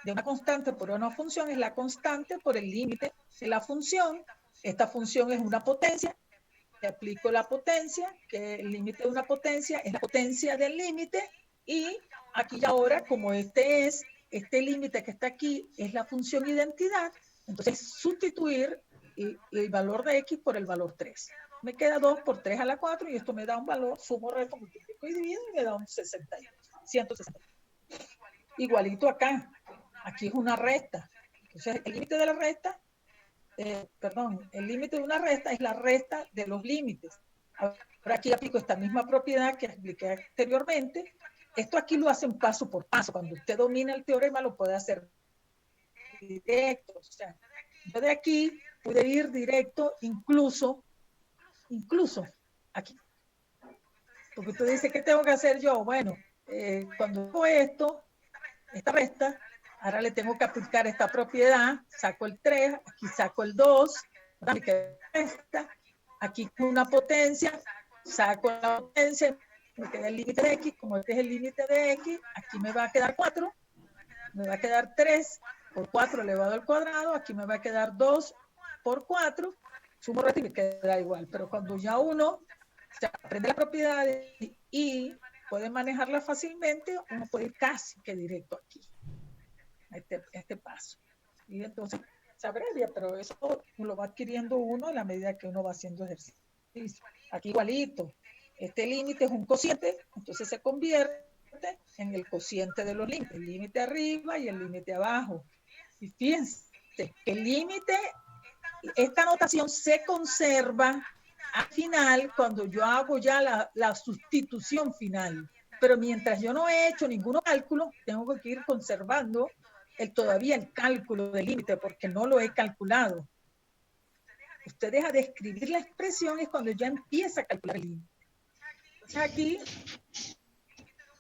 de una constante por una función es la constante por el límite de la función. Esta función es una potencia. Le aplico la potencia, que el límite de una potencia es la potencia del límite. Y aquí ahora, como este límite que está aquí es la función identidad, entonces sustituir el valor de X por el valor 3. Me queda 2 por 3 a la 4 y esto me da un valor, sumo, resto, multiplico y divido y me da un 160. Igualito acá. Aquí es una resta. Entonces, el límite de la resta, el límite de una resta es la resta de los límites. Ahora aquí aplico esta misma propiedad que expliqué anteriormente. Esto aquí lo hacen paso por paso. Cuando usted domina el teorema lo puede hacer directo. O sea, yo de aquí pude ir directo incluso aquí. Porque usted dice, ¿qué tengo que hacer yo? Bueno, cuando hago esta resta, ahora le tengo que aplicar esta propiedad, saco el 3, aquí saco el 2, aquí con una potencia, saco la potencia, me queda el límite de X, como este es el límite de X, aquí me va a quedar 4, me va a quedar 3 por 4 elevado al cuadrado, aquí me va a quedar 2 por 4, sumo resto y me queda igual, pero cuando ya uno aprende las propiedades y puede manejarla fácilmente, uno puede ir casi que directo aquí, a este paso. Y entonces se abrevia, pero eso lo va adquiriendo uno a la medida que uno va haciendo ejercicio. Aquí igualito, este límite es un cociente, entonces se convierte en el cociente de los límites, el límite arriba y el límite abajo. Y fíjense que el límite, esta notación se conserva al final cuando yo hago ya la sustitución final. Pero mientras yo no he hecho ningún cálculo, tengo que ir conservando todavía el cálculo del límite porque no lo he calculado. Usted deja de escribir la expresión es cuando ya empieza a calcular el límite. Entonces aquí,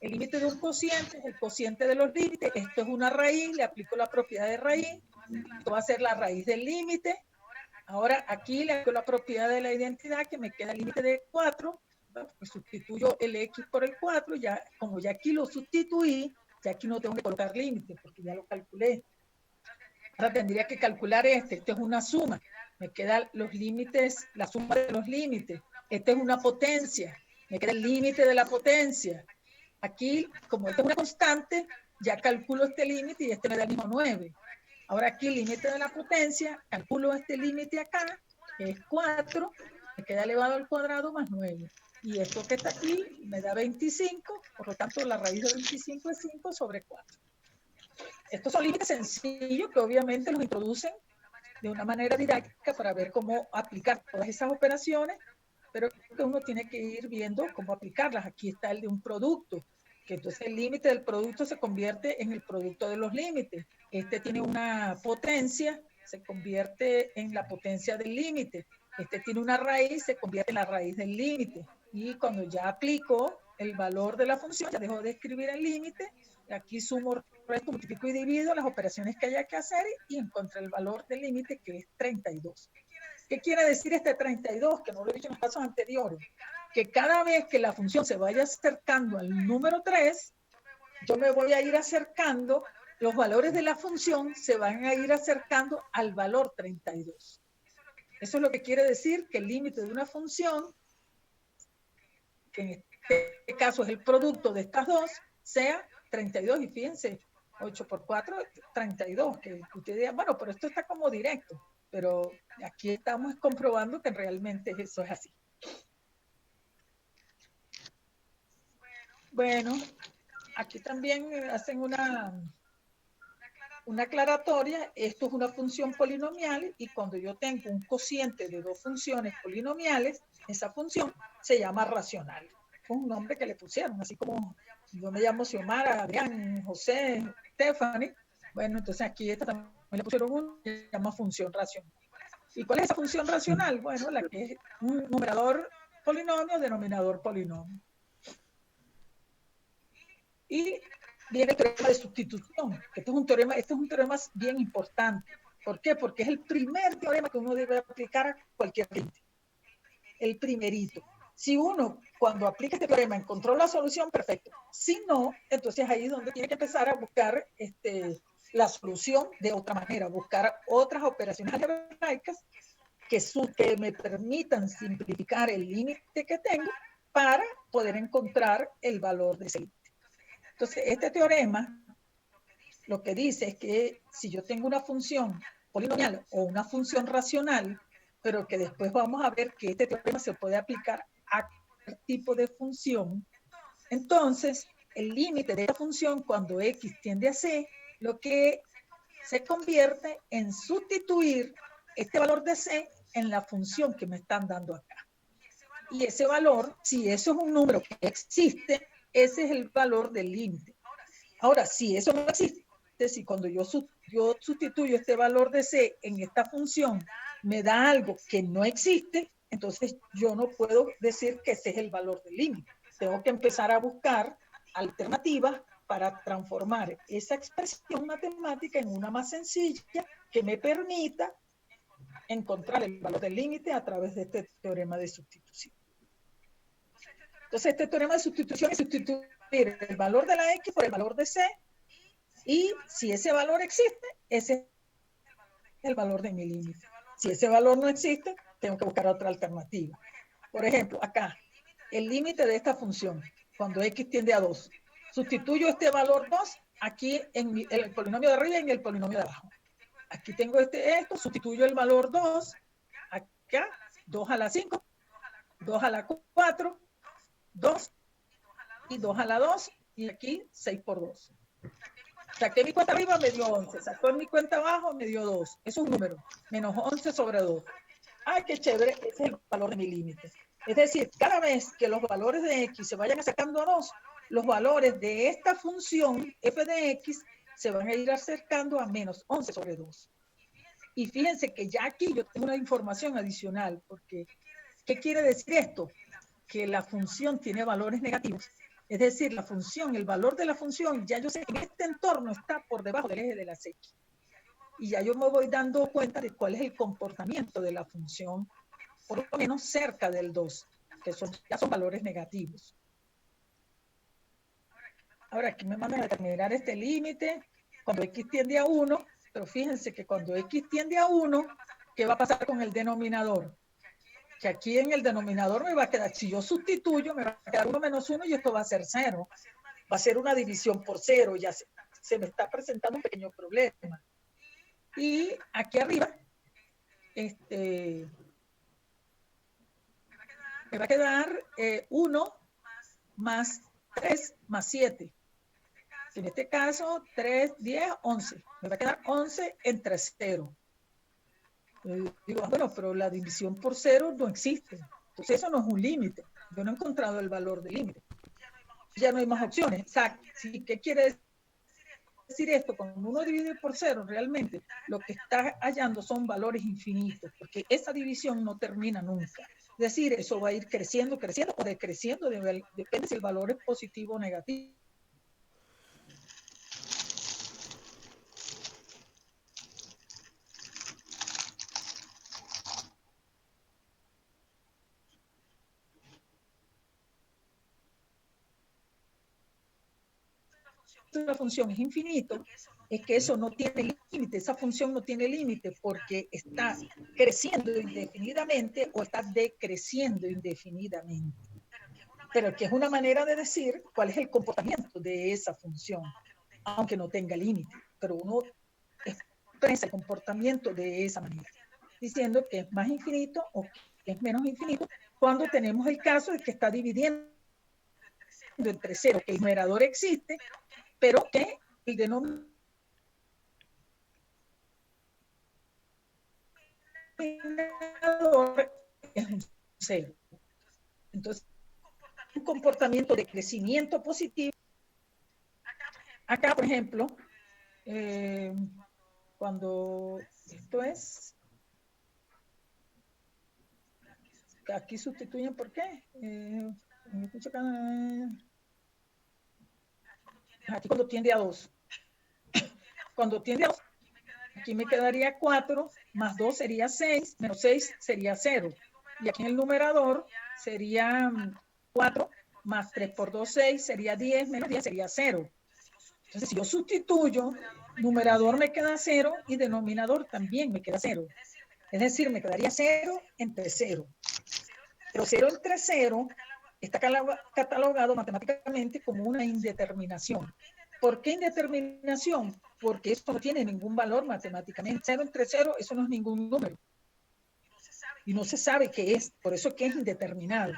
el límite de un cociente es el cociente de los límites. Esto es una raíz, le aplico la propiedad de raíz. Esto va a ser la raíz del límite. Ahora aquí le aplico la propiedad de la identidad que me queda el límite de 4. Pues sustituyo el X por el 4. Ya, como ya aquí lo sustituí, ya aquí no tengo que colocar límite porque ya lo calculé. Ahora tendría que calcular esto es una suma. Me quedan los límites, la suma de los límites. Esta es una potencia. Me queda el límite de la potencia. Aquí, como esta es una constante, ya calculo este límite y este me da el mismo 9. Ahora aquí, límite de la potencia, calculo este límite acá, que es 4, me queda elevado al cuadrado más 9. Y esto que está aquí me da 25, por lo tanto la raíz de 25 es 5 sobre 4. Estos son límites sencillos que obviamente los introducen de una manera didáctica para ver cómo aplicar todas esas operaciones, pero que uno tiene que ir viendo cómo aplicarlas. Aquí está el de un producto, que entonces el límite del producto se convierte en el producto de los límites. Este tiene una potencia, se convierte en la potencia del límite. Este tiene una raíz, se convierte en la raíz del límite. Y cuando ya aplico el valor de la función, ya dejo de escribir el límite, aquí sumo, resto, multiplico y divido las operaciones que haya que hacer y encuentro el valor del límite, que es 32. ¿Qué quiere decir este 32? Que no lo he dicho en los casos anteriores. Que cada vez que la función se vaya acercando al número 3, yo me voy a ir acercando, los valores de la función se van a ir acercando al valor 32. Eso es lo que quiere decir que el límite de una función, que en este caso es el producto de estas dos, sea 32. Y fíjense, 8 por 4, 32. Que ustedes digan, bueno, pero esto está como directo. Pero aquí estamos comprobando que realmente eso es así. Bueno, aquí también hacen una aclaratoria. Esto es una función polinomial y cuando yo tengo un cociente de dos funciones polinomiales, esa función se llama racional. Fue un nombre que le pusieron, así como yo me llamo Xiomara, Adrián, José, Stephanie. Bueno, entonces aquí esta también le pusieron una que se llama función racional. ¿Y cuál es esa función racional? Bueno, la que es un numerador polinomio, denominador polinomio. Y viene el teorema de sustitución. Este es un teorema bien importante. ¿Por qué? Porque es el primer teorema que uno debe aplicar a cualquier límite. El primerito. Si uno, cuando aplica este teorema, encontró la solución, perfecto. Si no, entonces ahí es donde tiene que empezar a buscar la solución de otra manera, buscar otras operaciones algebraicas que me permitan simplificar el límite que tengo para poder encontrar el valor de ese límite. Entonces, este teorema lo que dice es que si yo tengo una función polinomial o una función racional, pero que después vamos a ver que este teorema se puede aplicar a cualquier tipo de función, entonces el límite de esta función cuando x tiende a c, lo que se convierte en sustituir este valor de c en la función que me están dando acá. Y ese valor, si eso es un número que existe, ese es el valor del límite. Ahora, si eso no existe, si cuando yo sustituyo este valor de c en esta función me da algo que no existe, entonces yo no puedo decir que ese es el valor del límite. Tengo que empezar a buscar alternativas para transformar esa expresión matemática en una más sencilla que me permita encontrar el valor del límite a través de este teorema de sustitución. Entonces, este teorema de sustitución es sustituir el valor de la x por el valor de c, y si ese valor existe, ese es el valor de mi límite. Si ese valor no existe, tengo que buscar otra alternativa. Por ejemplo, acá, el límite de esta función, cuando x tiende a 2, sustituyo este valor 2 aquí en el polinomio de arriba y en el polinomio de abajo. Aquí tengo esto, sustituyo el valor 2, acá, 2 a la 5, 2 a la 4, 2 y 2 a la 2, y aquí 6 por 2. Saqué mi cuenta arriba, me dio 11. Sacó mi cuenta abajo, me dio 2. Es un número, menos 11 sobre 2. ¡Ay, qué chévere! Ese es el valor de mi límite. Es decir, cada vez que los valores de x se vayan acercando a 2, los valores de esta función f de x se van a ir acercando a menos 11 sobre 2. Y fíjense que ya aquí yo tengo una información adicional, porque ¿qué quiere decir esto? Que la función tiene valores negativos. Es decir, la función, el valor de la función, ya yo sé que en este entorno está por debajo del eje de las x. Y ya yo me voy dando cuenta de cuál es el comportamiento de la función, por lo menos cerca del 2, que ya son valores negativos. Ahora, aquí me mandan a determinar este límite cuando x tiende a 1, pero fíjense que cuando x tiende a 1, ¿qué va a pasar con el denominador? Que aquí en el denominador me va a quedar, si yo sustituyo, me va a quedar 1 menos 1 y esto va a ser 0. Va a ser una división por 0, ya se me está presentando un pequeño problema. Y aquí arriba, me va a quedar 1 más 3 más 7. En este caso, 3, 10, 11. Me va a quedar 11 entre 0. Digo, bueno, pero la división por 0 no existe. Entonces eso no es un límite. Yo no he encontrado el valor del límite. Ya no hay más opciones. Exacto. ¿Sí? ¿Qué quiere decir esto? Cuando uno divide por 0, realmente lo que está hallando son valores infinitos, porque esa división no termina nunca. Es decir, eso va a ir creciendo, creciendo o decreciendo, depende si el valor es positivo o negativo. La función es infinito, es que eso no tiene límite, esa función no tiene límite porque está creciendo indefinidamente o está decreciendo indefinidamente. Pero que es una manera de decir cuál es el comportamiento de esa función, aunque no tenga límite, pero uno expresa el comportamiento de esa manera, diciendo que es más infinito o que es menos infinito cuando tenemos el caso de que está dividiendo entre 0, que el numerador existe, pero que el denominador es un 0. Entonces, un comportamiento de crecimiento positivo. Acá, por ejemplo, cuando esto es, aquí sustituyen, ¿por qué? Aquí cuando tiende a 2. Cuando tiende a 2, aquí me quedaría 4, más 2 sería 6, menos 6 sería 0. Y aquí en el numerador sería 4, más 3 por 2, 6, sería 10, menos 10 sería 0. Entonces, si yo sustituyo, numerador me queda 0 y denominador también me queda 0. Es decir, me quedaría 0 entre 0. Pero 0 entre 0 está catalogado matemáticamente como una indeterminación. ¿Por qué indeterminación? Porque esto no tiene ningún valor matemáticamente. 0 entre 0, eso no es ningún número. Y no se sabe qué es, por eso es que es indeterminado.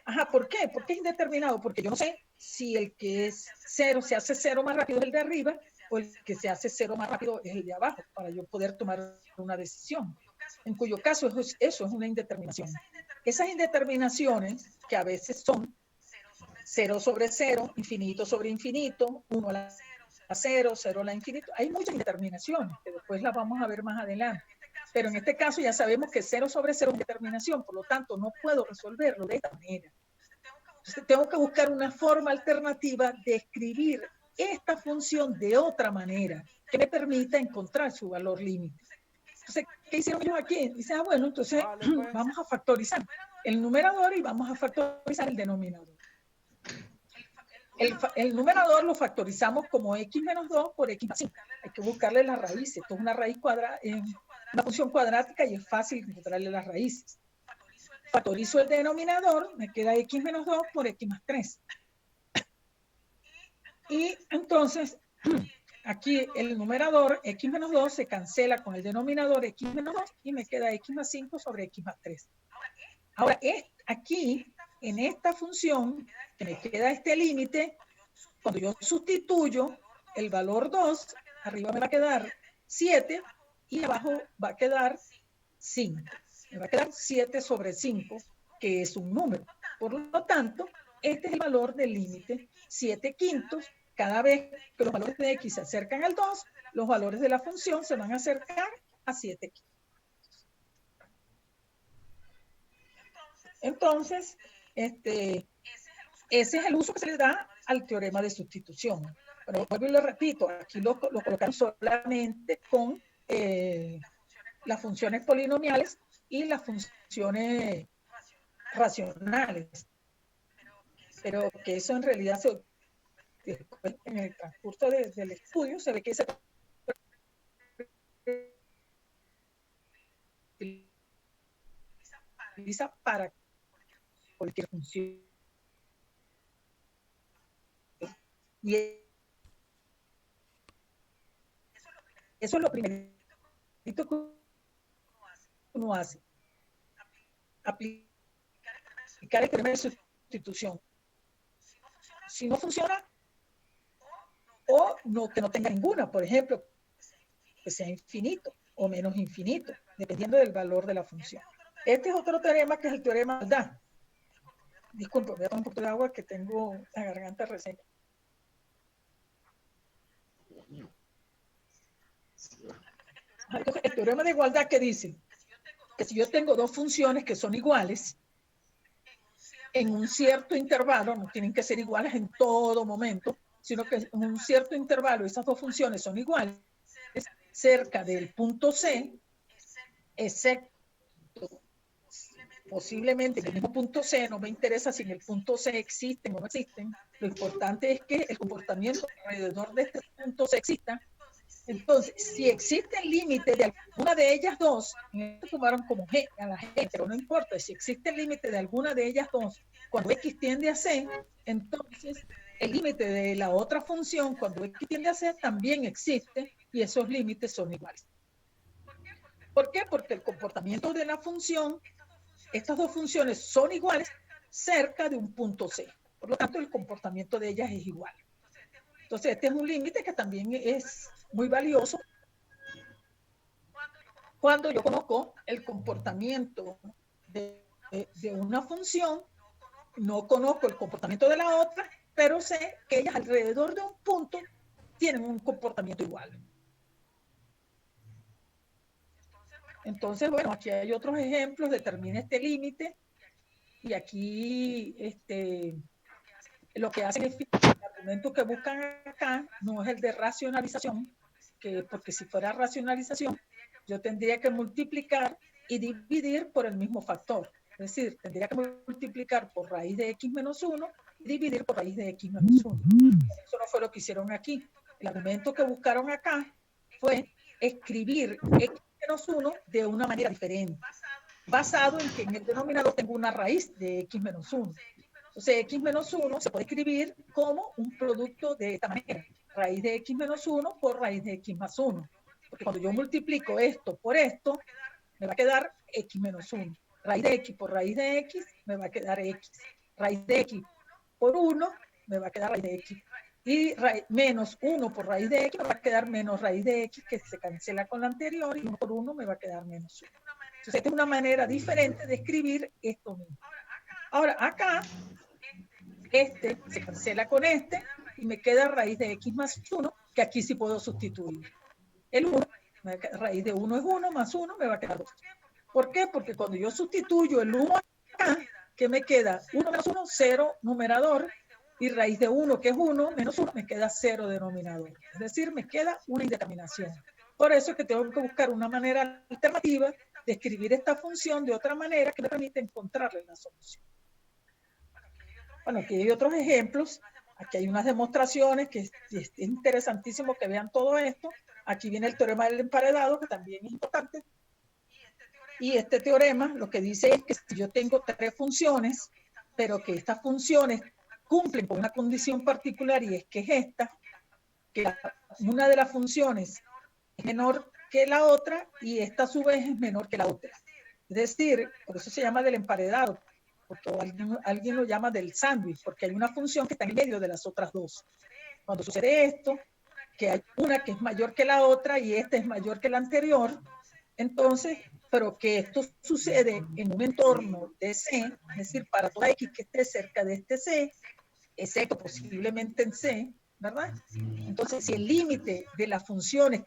Ajá, ¿por qué? ¿Por qué es indeterminado? Porque yo no sé si el que es 0 se hace 0 más rápido es el de arriba o el que se hace 0 más rápido es el de abajo, para yo poder tomar una decisión. En cuyo caso eso es una indeterminación. Esas indeterminaciones, que a veces son 0 sobre 0, infinito sobre infinito, 1 a la 0, 0 a la infinito, hay muchas indeterminaciones, que después las vamos a ver más adelante. Pero en este caso ya sabemos que 0 sobre 0 es determinación, por lo tanto no puedo resolverlo de esta manera. Entonces tengo que buscar una forma alternativa de escribir esta función de otra manera que me permita encontrar su valor límite. Entonces, ¿qué hicieron ellos aquí? Dice, bueno, entonces vamos a factorizar el numerador y vamos a factorizar el denominador. El numerador lo factorizamos como x menos 2 por x más 5. Hay que buscarle las raíces. Esto es una raíz cuadrada, una función cuadrática y es fácil encontrarle las raíces. Factorizo el denominador, me queda x menos 2 por x más 3. Y entonces, aquí el numerador x menos 2 se cancela con el denominador x menos 2 y me queda x más 5 sobre x más 3. Ahora, aquí, en esta función, que me queda este límite, cuando yo sustituyo el valor 2, arriba me va a quedar 7 y abajo va a quedar 5. Me va a quedar 7 sobre 5, que es un número. Por lo tanto, este es el valor del límite 7 quintos. Cada vez que los valores de x se acercan al 2, los valores de la función se van a acercar a 7 quintos. Entonces, ese es el uso que se le da al teorema de sustitución. Pero vuelvo y lo repito, aquí lo colocan solamente con las funciones polinomiales y las funciones racionales. Pero que eso en realidad en el transcurso del estudio se ve que se utiliza para cualquier función. Y eso es lo primerito que uno hace. Aplicar el teorema de sustitución. Si no funciona, o no, que no tenga ninguna, por ejemplo, que sea infinito o menos infinito, dependiendo del valor de la función. Este es otro teorema que es el teorema de maldad. Disculpe, voy a tomar un poquito de agua que tengo la garganta reseca. El teorema de igualdad que dice que si yo tengo dos funciones que son iguales, en un cierto intervalo, no tienen que ser iguales en todo momento, sino que en un cierto intervalo esas dos funciones son iguales, cerca del punto C, excepto posiblemente en el mismo punto C, no me interesa si en el punto C existen o no existen, lo importante es que el comportamiento alrededor de este punto C exista. Entonces, si existe el límite de alguna de ellas dos, en esto tomaron como G a la G, pero no importa, si existe el límite de alguna de ellas dos, cuando X tiende a C, entonces el límite de la otra función, cuando X tiende a C, también existe y esos límites son iguales. ¿Por qué? Porque el comportamiento de la función, estas dos funciones son iguales cerca de un punto C. Por lo tanto, el comportamiento de ellas es igual. Entonces, este es un límite que también es muy valioso cuando yo conozco el comportamiento de una función, no conozco el comportamiento de la otra, pero sé que ellas alrededor de un punto tienen un comportamiento igual. Entonces, bueno, aquí hay otros ejemplos, determina este límite y aquí lo que hacen es el argumento que buscan acá no es el de racionalización, porque si fuera racionalización, yo tendría que multiplicar y dividir por el mismo factor. Es decir, tendría que multiplicar por raíz de x menos 1 y dividir por raíz de x menos 1. Eso no fue lo que hicieron aquí. El argumento que buscaron acá fue escribir x menos 1 de una manera diferente, basado en que en el denominador tengo una raíz de x menos 1. Entonces, x menos 1 se puede escribir como un producto de esta manera. Raíz de x menos 1 por raíz de x más 1. Porque cuando yo multiplico esto por esto, me va a quedar x menos 1. Raíz de x por raíz de x, me va a quedar x. Raíz de x por 1, me va a quedar raíz de x. Y menos 1 por raíz de x, me va a quedar menos raíz de x, que se cancela con la anterior, y 1 por 1 me va a quedar menos 1. Entonces, esta es una manera diferente de escribir esto mismo. Ahora, acá, se cancela con y me queda raíz de x más 1, que aquí sí puedo sustituir. El 1, raíz de 1 es 1, más 1 me va a quedar 2. ¿Por qué? Porque cuando yo sustituyo el 1 acá, ¿qué me queda? 1 menos 1, 0 numerador, y raíz de 1, que es 1, menos 1, me queda 0 denominador. Es decir, me queda una indeterminación. Por eso es que tengo que buscar una manera alternativa de escribir esta función de otra manera que me permite encontrarle la solución. Bueno, aquí hay otros ejemplos. Aquí hay unas demostraciones que es interesantísimo que vean todo esto. Aquí viene el teorema del emparedado, que también es importante. Y este teorema lo que dice es que si yo tengo tres funciones, pero que estas funciones cumplen con una condición particular, y es que es esta, que una de las funciones es menor que la otra y esta a su vez es menor que la otra. Es decir, por eso se llama del emparedado, porque alguien lo llama del sándwich, porque hay una función que está en medio de las otras dos. Cuando sucede esto, que hay una que es mayor que la otra y esta es mayor que la anterior, entonces, pero que esto sucede en un entorno de C, es decir, para toda X que esté cerca de este C, excepto posiblemente en C, ¿verdad? Entonces, si el límite de las funciones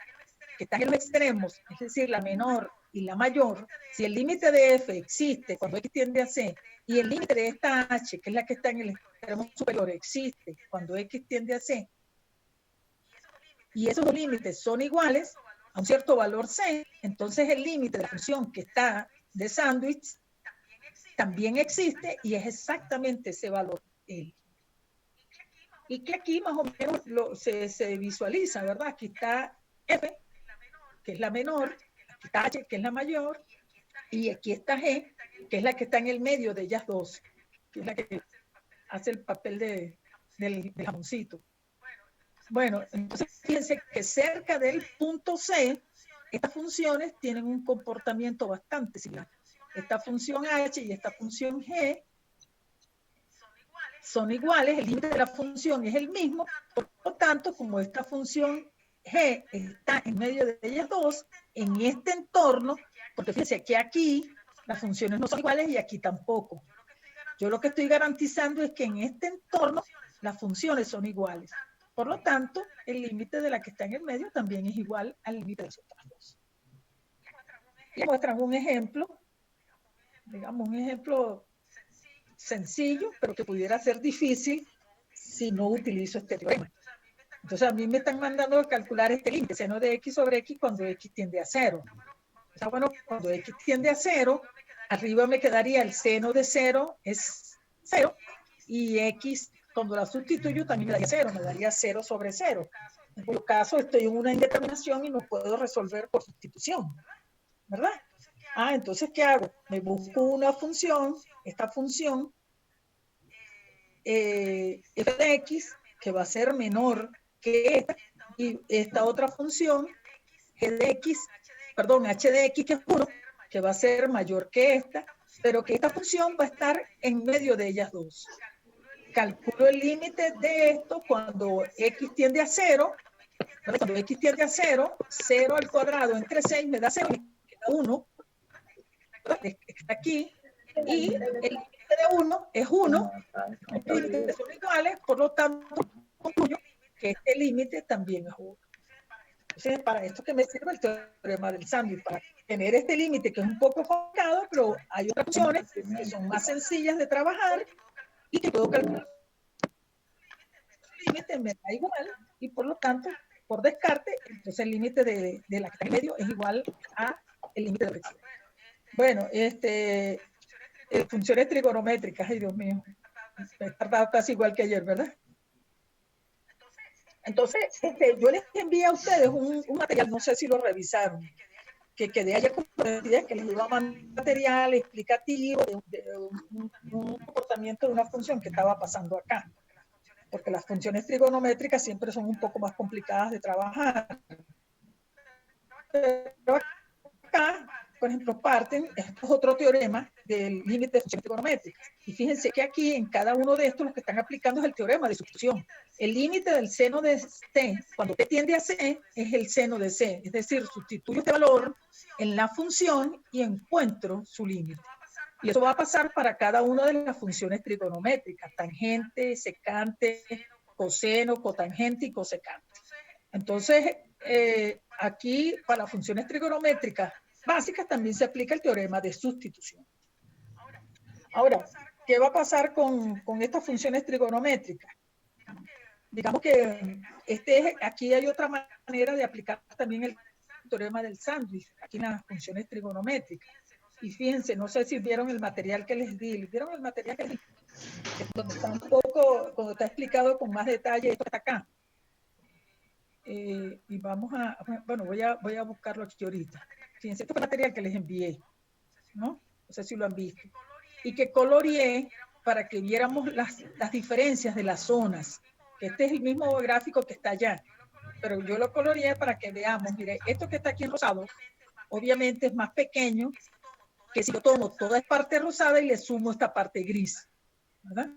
que están en los extremos, es decir, la menor y la mayor, si el límite de F existe cuando X tiende a C, y el límite de esta H, que es la que está en el extremo superior, existe cuando X tiende a C, y esos dos límites son iguales a un cierto valor C, entonces el límite de la función que está de sándwich también existe y es exactamente ese valor L. Y que aquí más o menos se visualiza, ¿verdad? Aquí está F, que es la menor, aquí está H, que es la mayor, y aquí está G, que es la que está en el medio de ellas dos, que es la que hace el papel del jamoncito. Bueno, entonces fíjense que cerca del punto C, estas funciones tienen un comportamiento bastante similar. Esta función H y esta función G son iguales, el límite de la función es el mismo, por lo tanto, como esta función G está en medio de ellas dos, en este entorno, porque fíjense que aquí las funciones no son iguales y aquí tampoco. Yo lo que estoy garantizando es que en este entorno las funciones son iguales. Por lo tanto, el límite de la que está en el medio también es igual al límite de las otras dos. Y muestran un ejemplo, digamos un ejemplo sencillo, pero que pudiera ser difícil si no utilizo este teorema. Entonces a mí me están mandando a calcular este límite, seno de x sobre x cuando x tiende a 0. O sea, bueno, cuando x tiende a 0, arriba me quedaría el seno de 0 es 0 y x cuando la sustituyo también me daría 0, me daría 0 sobre 0. En cuyo caso estoy en una indeterminación y no puedo resolver por sustitución, ¿verdad? Entonces, ¿qué hago? Me busco una función, esta función f de x, que va a ser menor que esta, y esta otra función, g de x, perdón, h de x, que es 1, que va a ser mayor que esta, pero que esta función va a estar en medio de ellas dos. Calculo el límite de esto cuando x tiende a 0, cuando x tiende a 0, 0 al cuadrado entre 6 me da 0, me queda 1, está aquí, y el límite de 1 es 1, los límites son iguales, por lo tanto, concluyo que este límite también es 1. Entonces, para esto que me sirve el teorema del sándwich, para tener este límite que es un poco complicado, pero hay otras funciones que son más sencillas de trabajar y que puedo calcular. El límite me da igual y por lo tanto, por descarte, entonces el límite de la que está en medio es igual a el límite de recta. Bueno, funciones trigonométricas, ay Dios mío, me he tardado casi igual que ayer, ¿verdad? Entonces, yo les envié a ustedes un material, no sé si lo revisaron, que quedé ayer con la idea que les iba a mandar material explicativo de un comportamiento de una función que estaba pasando acá, porque las funciones trigonométricas siempre son un poco más complicadas de trabajar. Pero acá, por ejemplo, parten, esto es otro teorema del límite de funciones trigonométricas. Y fíjense que aquí en cada uno de estos lo que están aplicando es el teorema de sustitución. El límite del seno de t, cuando t tiende a c, es el seno de c. Es decir, sustituyo este valor en la función y encuentro su límite. Y eso va a pasar para cada una de las funciones trigonométricas, tangente, secante, coseno, cotangente y cosecante. Entonces, aquí para las funciones trigonométricas básicas también se aplica el teorema de sustitución. Ahora, ¿qué va a pasar con estas funciones trigonométricas? Digamos que aquí hay otra manera de aplicar también el teorema del sándwich, aquí en las funciones trigonométricas. Y fíjense, no sé si vieron el material que les di. ¿Vieron el material que les di? Donde está un poco, cuando está explicado con más detalle, esto está acá. Y vamos a, bueno, voy a buscarlo aquí ahorita. Fíjense, este material que les envié, ¿no? No sé si lo han visto. Y que coloreé para que viéramos las diferencias de las zonas. Este es el mismo gráfico que está allá, pero yo lo coloreé para que veamos, mire, esto que está aquí en rosado, obviamente es más pequeño que si yo tomo toda esta parte rosada y le sumo esta parte gris, ¿verdad?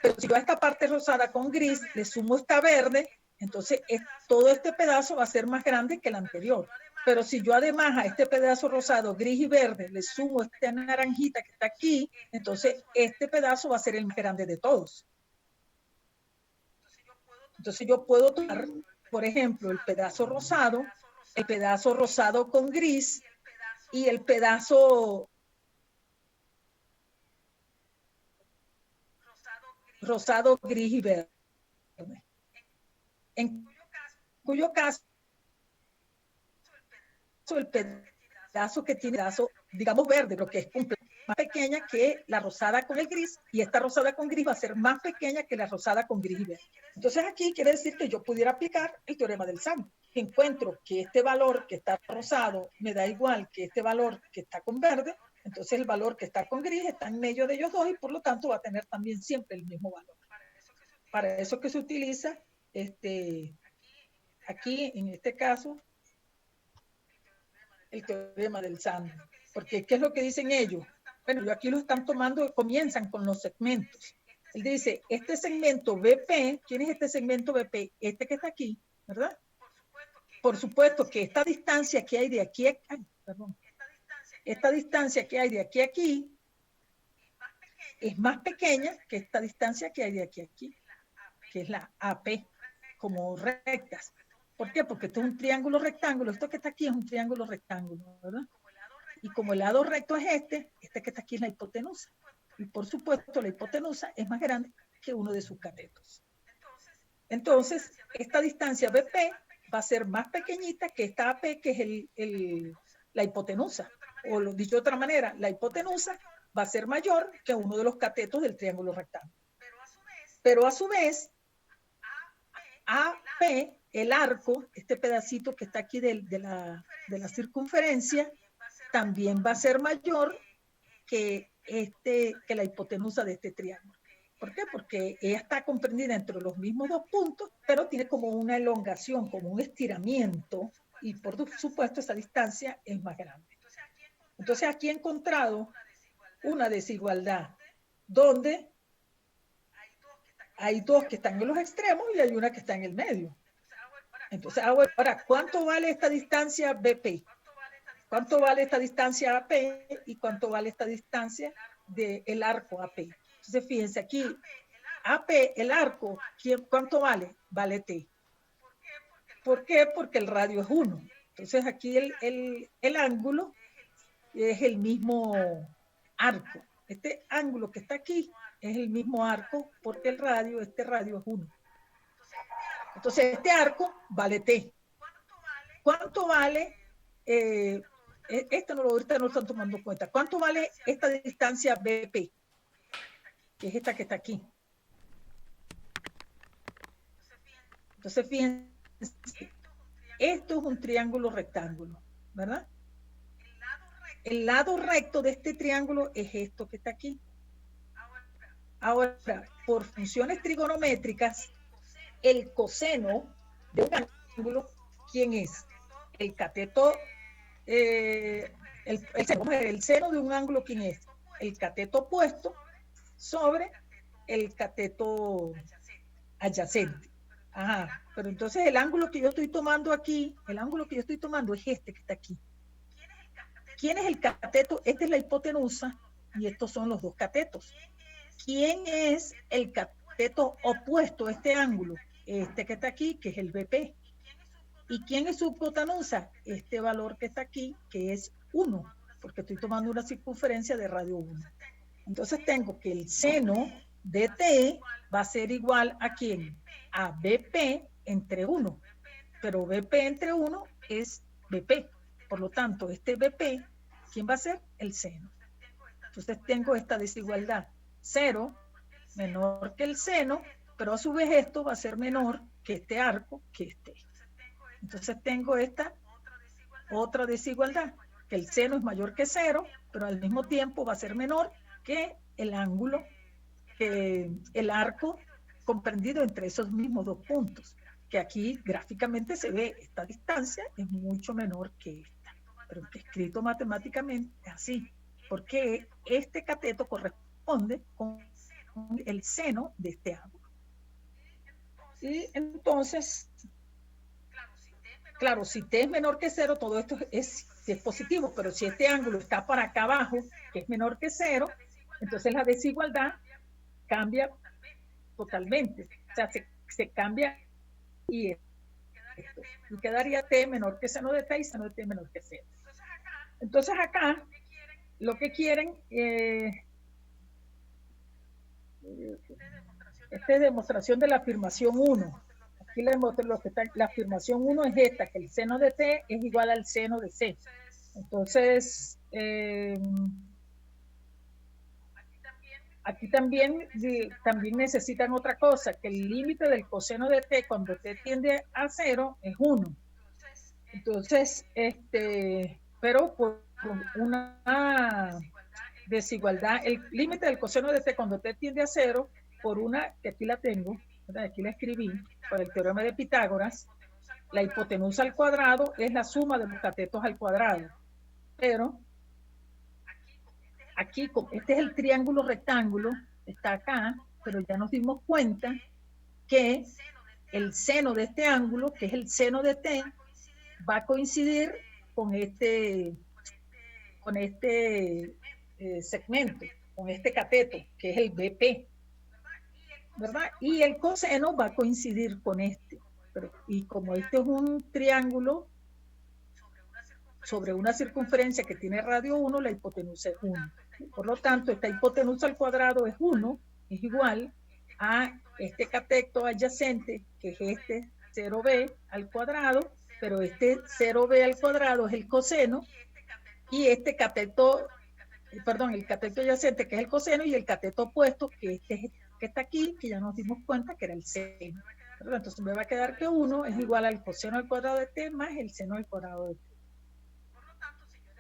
Pero si yo a esta parte rosada con gris le sumo esta verde, entonces todo este pedazo va a ser más grande que el anterior. Pero si yo además a este pedazo rosado, gris y verde, le sumo esta naranjita que está aquí, entonces este pedazo va a ser el más grande de todos. Entonces yo puedo tomar, por ejemplo, el pedazo rosado con gris y el pedazo rosado, gris y verde. En cuyo caso el pedazo que tiene pedazo, digamos verde, pero que es más pequeña que la rosada con el gris, y esta rosada con gris va a ser más pequeña que la rosada con gris y verde. Entonces aquí quiere decir que yo pudiera aplicar el teorema del sándwich. Encuentro que este valor que está rosado me da igual que este valor que está con verde, entonces el valor que está con gris está en medio de ellos dos y por lo tanto va a tener también siempre el mismo valor. Para eso que se utiliza aquí en este caso el teorema del sándwich. Porque ¿qué es lo que dicen ellos? Bueno, yo aquí lo están tomando, comienzan con los segmentos. Él dice, este segmento BP, ¿quién es este segmento BP? Este que está aquí, ¿verdad? Por supuesto que esta distancia que hay de aquí a esta distancia que hay de aquí a aquí es más pequeña que esta distancia que hay de aquí a aquí, que es la AP, como rectas. ¿Por qué? Porque esto es un triángulo rectángulo. Esto que está aquí es un triángulo rectángulo, ¿verdad? Y como el lado recto es este que está aquí es la hipotenusa. Y por supuesto, la hipotenusa es más grande que uno de sus catetos. Entonces, esta distancia BP va a ser más pequeñita que esta AP, que es la hipotenusa. O lo dicho de otra manera, la hipotenusa va a ser mayor que uno de los catetos del triángulo rectángulo. Pero a su vez, AP, el arco, este pedacito que está aquí de la circunferencia, también va a ser mayor que la hipotenusa de este triángulo. ¿Por qué? Porque ella está comprendida entre los mismos dos puntos, pero tiene como una elongación, como un estiramiento, y por supuesto esa distancia es más grande. Entonces aquí he encontrado una desigualdad donde hay dos que están en los extremos y hay una que está en el medio. Entonces, ahora, ¿cuánto vale esta distancia BP? ¿Cuánto vale esta distancia AP y cuánto vale esta distancia del arco AP? Entonces, fíjense aquí, AP, el arco, ¿cuánto vale? Vale T. ¿Por qué? Porque el radio es 1. Entonces, aquí el ángulo es el mismo arco. Este ángulo que está aquí es el mismo arco porque este radio es 1. Entonces, este arco vale T. ¿Cuánto vale? Ahorita no lo están tomando en cuenta. ¿Cuánto vale esta distancia BP? Que es esta que está aquí. Entonces, fíjense, esto es un triángulo rectángulo, ¿verdad? El lado recto de este triángulo es esto que está aquí. Ahora, por funciones trigonométricas, el coseno de un ángulo, ¿quién es? El cateto, el seno de un ángulo, ¿quién es? El cateto opuesto sobre el cateto adyacente. Ajá, pero entonces el ángulo que yo estoy tomando aquí, el ángulo que yo estoy tomando es este que está aquí. ¿Quién es el cateto? Esta es la hipotenusa y estos son los dos catetos. ¿Quién es el cateto opuesto a este ángulo? Este que está aquí, que es el BP. ¿Y quién es su hipotenusa? Este valor que está aquí, que es 1, porque estoy tomando una circunferencia de radio 1. Entonces tengo que el seno de T va a ser igual a ¿quién? A BP entre 1. Pero BP entre 1 es BP. Por lo tanto, este BP, ¿quién va a ser? El seno. Entonces tengo esta desigualdad. 0 menor que el seno, pero a su vez esto va a ser menor que este arco, que este. Entonces tengo esta otra desigualdad, que el seno es mayor que 0, pero al mismo tiempo va a ser menor que el ángulo, que el arco comprendido entre esos mismos dos puntos, que aquí gráficamente se ve esta distancia es mucho menor que esta, pero escrito matemáticamente es así, porque este cateto corresponde con el seno de este ángulo. Y entonces, claro, si T es menor que 0, todo esto es positivo, pero si este ángulo está para acá abajo, que es menor que 0, entonces la desigualdad cambia totalmente. O sea, se cambia y esto. Y quedaría T menor que seno de T y seno de T menor que 0. Entonces acá, lo que quieren, esta es demostración de la afirmación 1. Aquí la afirmación 1 es esta, que el seno de T es igual al seno de C. Entonces, aquí también necesitan otra cosa, que el límite del coseno de T cuando T tiende a 0 es 1. Entonces, pero por una desigualdad, el límite del coseno de T cuando T tiende a 0, por una, que aquí la tengo, aquí la escribí, por el teorema de Pitágoras, la hipotenusa al cuadrado es la suma de los catetos al cuadrado. Pero aquí, este es el triángulo rectángulo, está acá, pero ya nos dimos cuenta que el seno de este ángulo, que es el seno de t, va a coincidir con este segmento, con este cateto, que es el BP, ¿verdad? Y el coseno va a coincidir con este. Y como este es un triángulo sobre una circunferencia que tiene radio 1, la hipotenusa es 1. Por lo tanto, esta hipotenusa al cuadrado es 1, es igual a este cateto adyacente, que es este 0b al cuadrado, pero este 0b al cuadrado es el coseno, y este cateto, perdón, el cateto adyacente, que es el coseno, y el cateto opuesto, que está aquí, que ya nos dimos cuenta que era el seno. Entonces me va a quedar que 1 es igual al coseno al cuadrado de t más el seno al cuadrado de t.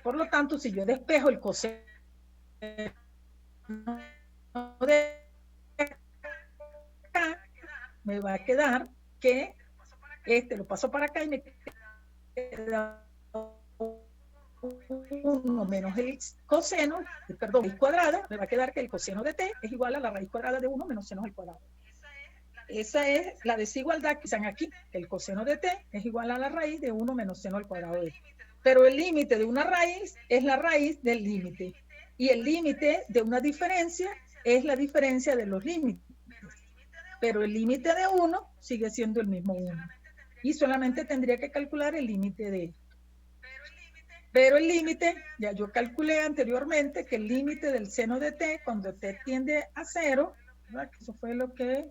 Por lo tanto, si yo despejo el coseno de acá, me va a quedar que lo paso para acá y me queda 1 menos el coseno, perdón, el cuadrado, me va a quedar que el coseno de t es igual a la raíz cuadrada de 1 menos seno al cuadrado. Esa es la desigualdad que están aquí, que el coseno de t es igual a la raíz de 1 menos seno al cuadrado de t. Pero el límite de una raíz es la raíz del límite. Y el límite de una diferencia es la diferencia de los límites. Pero el límite de 1 sigue siendo el mismo 1. Y solamente tendría que calcular el límite de esto. Pero el límite, ya yo calculé anteriormente que el límite del seno de t, cuando t tiende a 0, ¿verdad? Que eso fue lo que...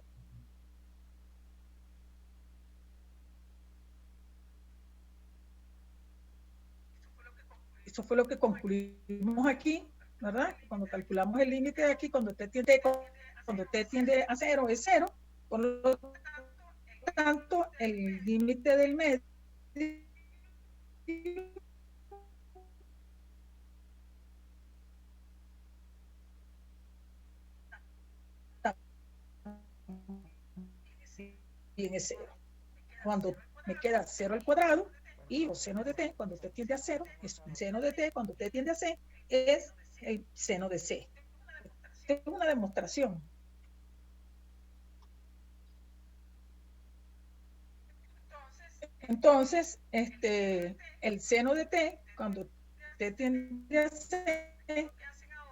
Eso fue lo que concluimos aquí, ¿verdad? Cuando calculamos el límite de aquí, cuando t tiende a 0 es 0, por lo tanto, el límite del medio viene 0. Cuando me queda 0 al cuadrado, y coseno de t, cuando t tiende a 0, es un seno de t, cuando t tiende a c, es el seno de c. Esta es una demostración. Entonces, el seno de t, cuando t tiende a c,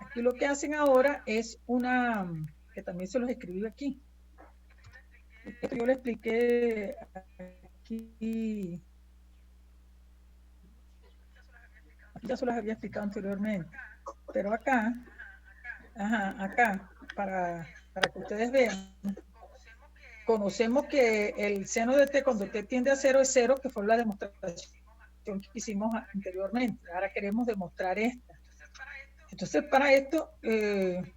aquí lo que hacen ahora es una, que también se los escribí aquí. Esto yo lo expliqué aquí. Aquí ya se los había explicado anteriormente. Pero acá, para que ustedes vean, conocemos que el seno de t cuando t tiende a 0 es 0, que fue la demostración que hicimos anteriormente. Ahora queremos demostrar esta. Entonces, para esto,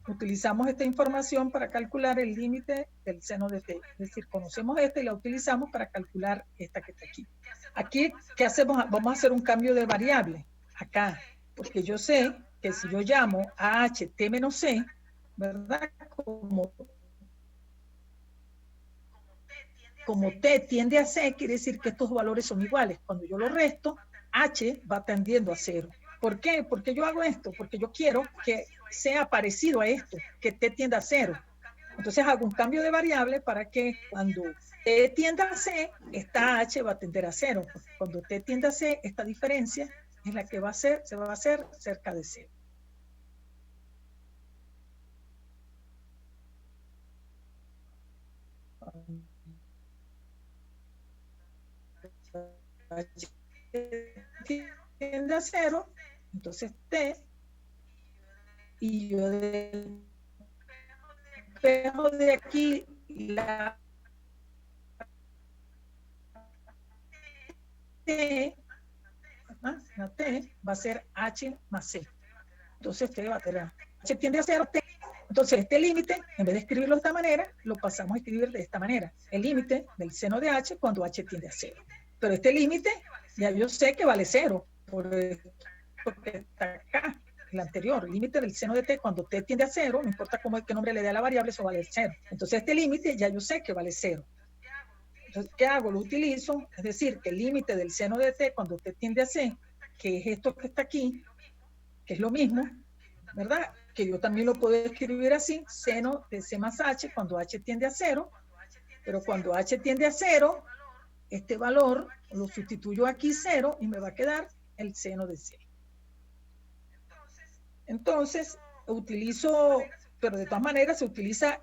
utilizamos esta información para calcular el límite del seno de t. Es decir, conocemos esta y la utilizamos para calcular esta que está aquí. Aquí, ¿qué hacemos? Vamos a hacer un cambio de variable acá, porque yo sé que si yo llamo a h t menos c, ¿verdad? Como t tiende a c, quiere decir que estos valores son iguales. Cuando yo lo resto, h va tendiendo a 0. ¿Por qué? ¿Por qué yo hago esto? Porque yo quiero que sea parecido a esto, que t tienda a 0. Entonces hago un cambio de variable para que cuando t tienda a c, esta h va a tender a 0. Cuando t tienda a c, esta diferencia es la que se va a hacer cerca de 0. Tiende a 0, entonces t, y yo despejo de aquí la t, la t va a ser h más c. Entonces t va a tener h tiende a 0, t. Entonces este límite, en vez de escribirlo de esta manera, lo pasamos a escribir de esta manera. El límite del seno de h cuando h tiende a 0. Pero este límite, ya yo sé que vale 0, porque está acá, el anterior, el límite del seno de t cuando t tiende a 0, no importa qué nombre le dé a la variable, eso vale 0. Entonces este límite ya yo sé que vale 0. Entonces, ¿qué hago? Lo utilizo, es decir, que el límite del seno de t cuando t tiende a c, que es esto que está aquí, que es lo mismo, ¿verdad? que yo también lo puedo escribir así, seno de C más H cuando H tiende a 0, pero cuando H tiende a 0, este valor lo sustituyo aquí 0 y me va a quedar el seno de C. Entonces, utilizo, pero de todas maneras se utiliza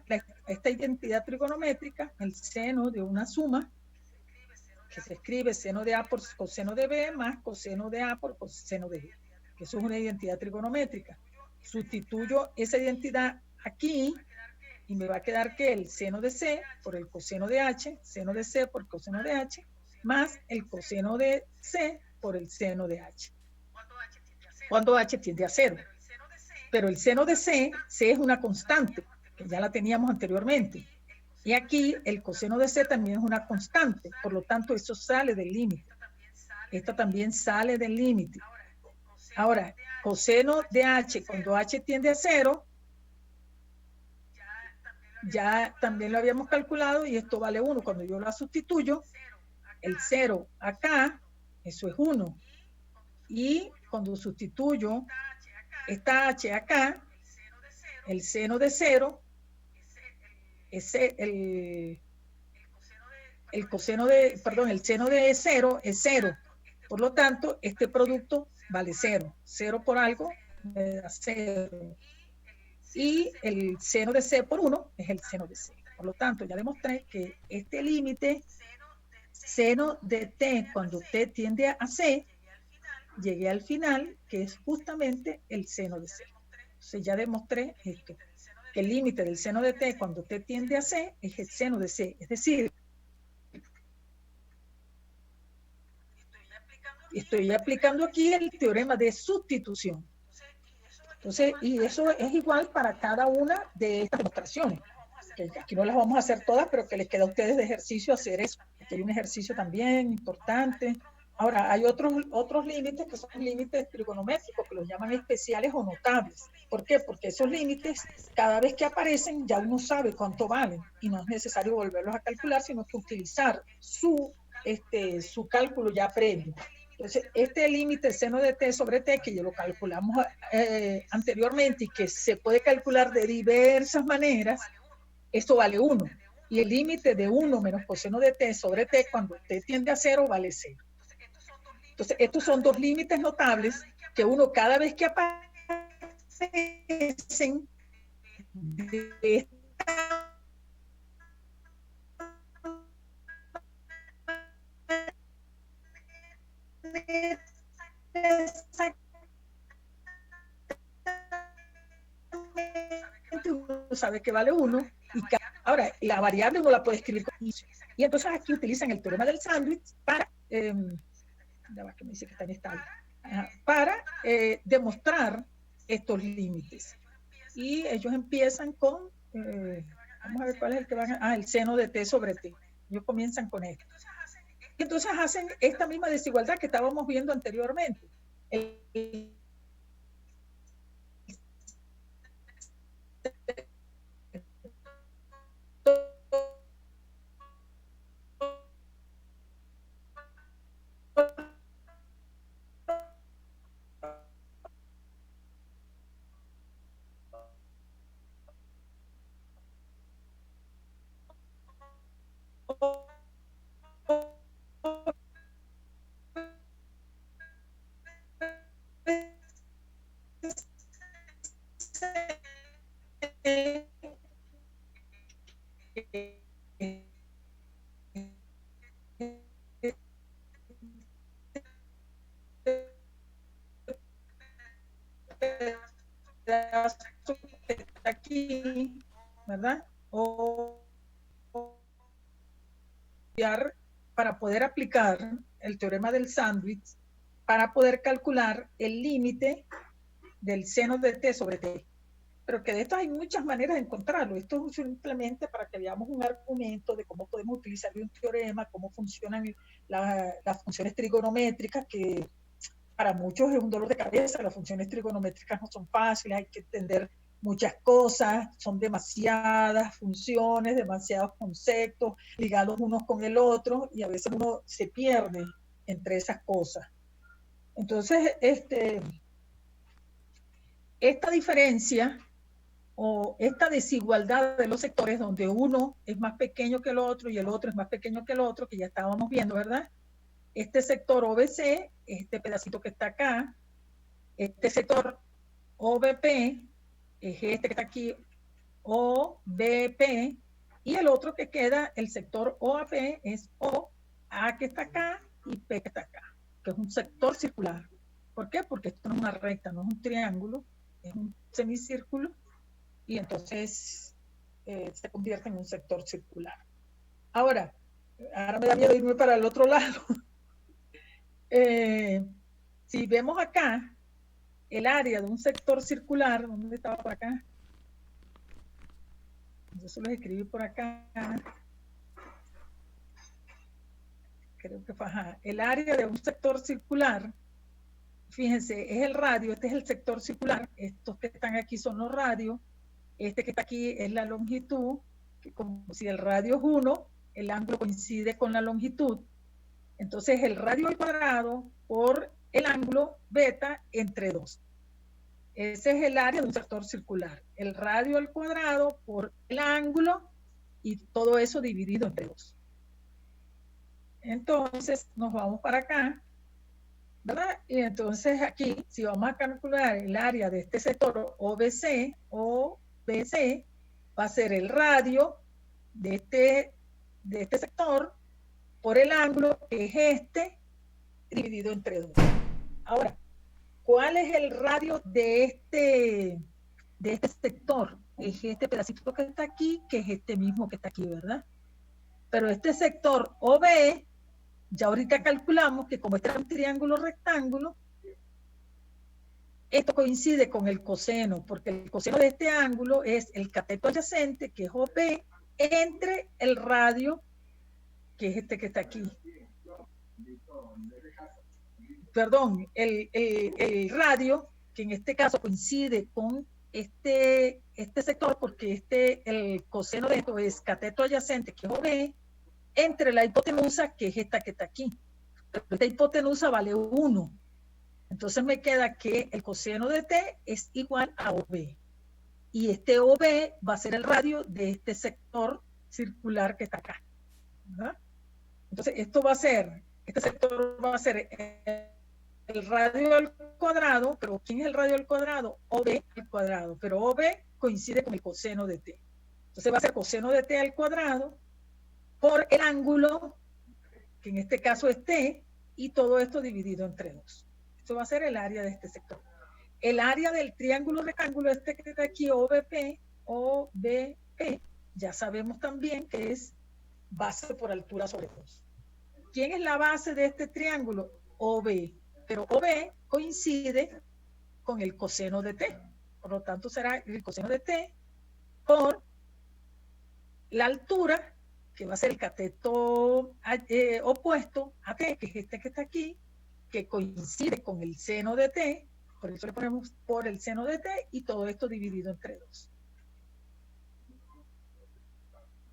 esta identidad trigonométrica, el seno de una suma, que se escribe seno de A por coseno de B más coseno de A por coseno de B, que eso es una identidad trigonométrica. Sustituyo esa identidad aquí y me va a quedar que el seno de C por el coseno de H, seno de C por coseno de H, más el coseno de C por el seno de H. Cuando H tiende a 0. Pero el seno de C es una constante, que ya la teníamos anteriormente. Y aquí el coseno de C también es una constante, por lo tanto eso sale del límite. Esta también sale del límite. Ahora, coseno de H cuando H tiende a 0, ya también lo habíamos calculado y esto vale 1. Cuando yo la sustituyo, el 0 acá, eso es 1. Y cuando sustituyo esta H acá, el seno de 0, el seno de 0 es 0. Por lo tanto, este producto vale 0. 0 por algo me da 0. Y el seno de C por 1 es el seno de C. Por lo tanto, ya demostré que este límite, seno de T cuando T tiende a C, llegué al final, que es justamente el seno de C. Entonces ya demostré esto, que el límite del seno de T cuando T tiende a C es el seno de C. Es decir, estoy aplicando aquí el teorema de sustitución. Entonces, y eso es igual para cada una de estas demostraciones. Que aquí no las vamos a hacer todas, pero que les queda a ustedes de ejercicio hacer eso. Aquí hay un ejercicio también importante. Ahora, hay otros límites que son límites trigonométricos, que los llaman especiales o notables. ¿Por qué? Porque esos límites, cada vez que aparecen, ya uno sabe cuánto valen y no es necesario volverlos a calcular, sino que utilizar su cálculo ya previo. Entonces, este límite seno de T sobre T, que ya lo calculamos anteriormente y que se puede calcular de diversas maneras, esto vale 1. Y el límite de 1 menos coseno de T sobre T, cuando T tiende a 0, vale 0. Entonces, estos son dos límites notables que uno cada vez que aparecen de uno sabe que vale 1 y ahora la variable uno la puede escribir con inicio. Y entonces aquí utilizan el teorema del sándwich para ya va que me dice que está inestable, para demostrar estos límites. Y ellos empiezan con vamos a ver cuál es el que van a, el seno de T sobre T. Ellos comienzan con esto. Y entonces hacen esta misma desigualdad que estábamos viendo anteriormente. Aquí, ¿verdad? Para poder aplicar el teorema del sándwich, para poder calcular el límite del seno de T sobre T. Pero que de esto hay muchas maneras de encontrarlo. Esto es simplemente para que veamos un argumento de cómo podemos utilizar un teorema, cómo funcionan las funciones trigonométricas, que para muchos es un dolor de cabeza. Las funciones trigonométricas no son fáciles, hay que entender muchas cosas, son demasiadas funciones, demasiados conceptos ligados unos con el otro y a veces uno se pierde entre esas cosas. Entonces, esta diferencia o esta desigualdad de los sectores donde uno es más pequeño que el otro y el otro es más pequeño que el otro, que ya estábamos viendo, ¿verdad? Este sector OBC, este pedacito que está acá, este sector OBP, es este que está aquí, OBP, y el otro que queda, el sector OAP, es OA que está acá y P que está acá, que es un sector circular. ¿Por qué? Porque esto no es una recta, no es un triángulo, es un semicírculo, y entonces se convierte en un sector circular. Ahora me da miedo irme para el otro lado. Si vemos acá el área de un sector circular, ¿dónde estaba por acá? Yo solo escribí por acá. Creo que fue, ajá. El área de un sector circular, fíjense, es el radio, este es el sector circular, estos que están aquí son los radios, este que está aquí es la longitud, que como si el radio es 1, el ángulo coincide con la longitud, entonces el radio al cuadrado por el ángulo beta entre 2. Ese es el área de un sector circular, el radio al cuadrado por el ángulo y todo eso dividido entre 2. Entonces nos vamos para acá, ¿verdad? Y entonces aquí, si vamos a calcular el área de este sector OBC, va a ser el radio de este sector por el ángulo que es este dividido entre 2. Ahora, ¿cuál es el radio de este sector? Es este pedacito que está aquí, que es este mismo que está aquí, ¿verdad? Pero este sector OB, ya ahorita calculamos que como este es un triángulo rectángulo, esto coincide con el coseno, porque el coseno de este ángulo es el cateto adyacente, que es OP, entre el radio, que es este que está aquí. Perdón, el radio, que en este caso coincide con este sector, porque el coseno de esto es cateto adyacente, que es OB, entre la hipotenusa, que es esta que está aquí. Pero esta hipotenusa vale 1. Entonces me queda que el coseno de t es igual a OB. Y este OB va a ser el radio de este sector circular que está acá, ¿verdad? Entonces esto va a ser, este sector va a ser el radio al cuadrado, pero ¿quién es el radio al cuadrado? OB al cuadrado, pero OB coincide con el coseno de t. Entonces va a ser coseno de t al cuadrado por el ángulo, que en este caso es t, y todo esto dividido entre 2. Esto va a ser el área de este sector. El área del triángulo rectángulo este que está aquí, OBP, ya sabemos también que es base por altura sobre 2. ¿Quién es la base de este triángulo? OB. Pero OB coincide con el coseno de t. Por lo tanto, será el coseno de t por la altura, que va a ser el cateto opuesto a t, que es este que está aquí, que coincide con el seno de t, por eso le ponemos por el seno de t, y todo esto dividido entre 2.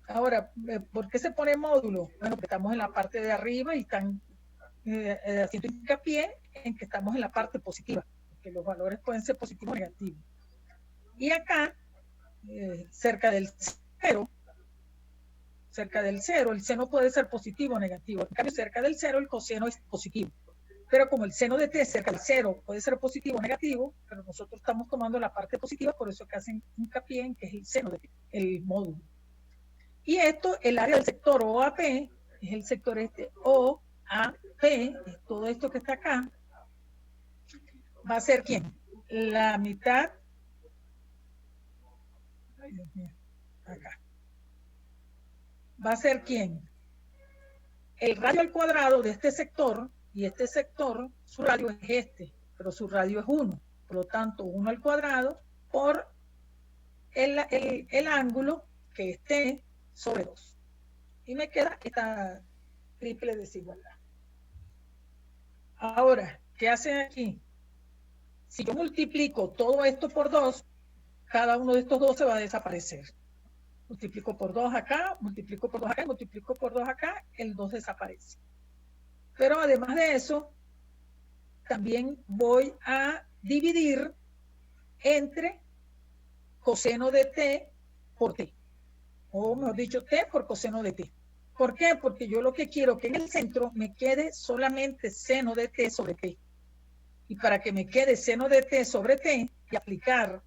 Ahora, ¿por qué se pone módulo? Bueno, porque estamos en la parte de arriba y están haciendo hincapié en que estamos en la parte positiva, que los valores pueden ser positivos o negativos. Y acá, cerca del 0, el seno puede ser positivo o negativo. En cambio, cerca del 0, el coseno es positivo. Pero como el seno de t cerca del 0 puede ser positivo o negativo, pero nosotros estamos tomando la parte positiva, por eso que hacen hincapié en que es el seno de t, el módulo. Y esto, el área del sector OAP, es el sector OAP, es todo esto que está acá, va a ser ¿quién? La mitad, ay Dios mío, acá. Va a ser ¿quién? El radio al cuadrado de este sector, y este sector, su radio es este, pero su radio es 1. Por lo tanto, 1 al cuadrado por el ángulo que esté sobre 2. Y me queda esta triple desigualdad. Ahora, ¿qué hacen aquí? Si yo multiplico todo esto por 2, cada uno de estos 2 se va a desaparecer. Multiplico por 2 acá, multiplico por 2 acá, multiplico por 2 acá, el 2 desaparece. Pero además de eso, también voy a dividir entre coseno de t por t. O mejor dicho, t por coseno de t. ¿Por qué? Porque yo lo que quiero que en el centro me quede solamente seno de t sobre t. Y para que me quede seno de t sobre t y aplicar,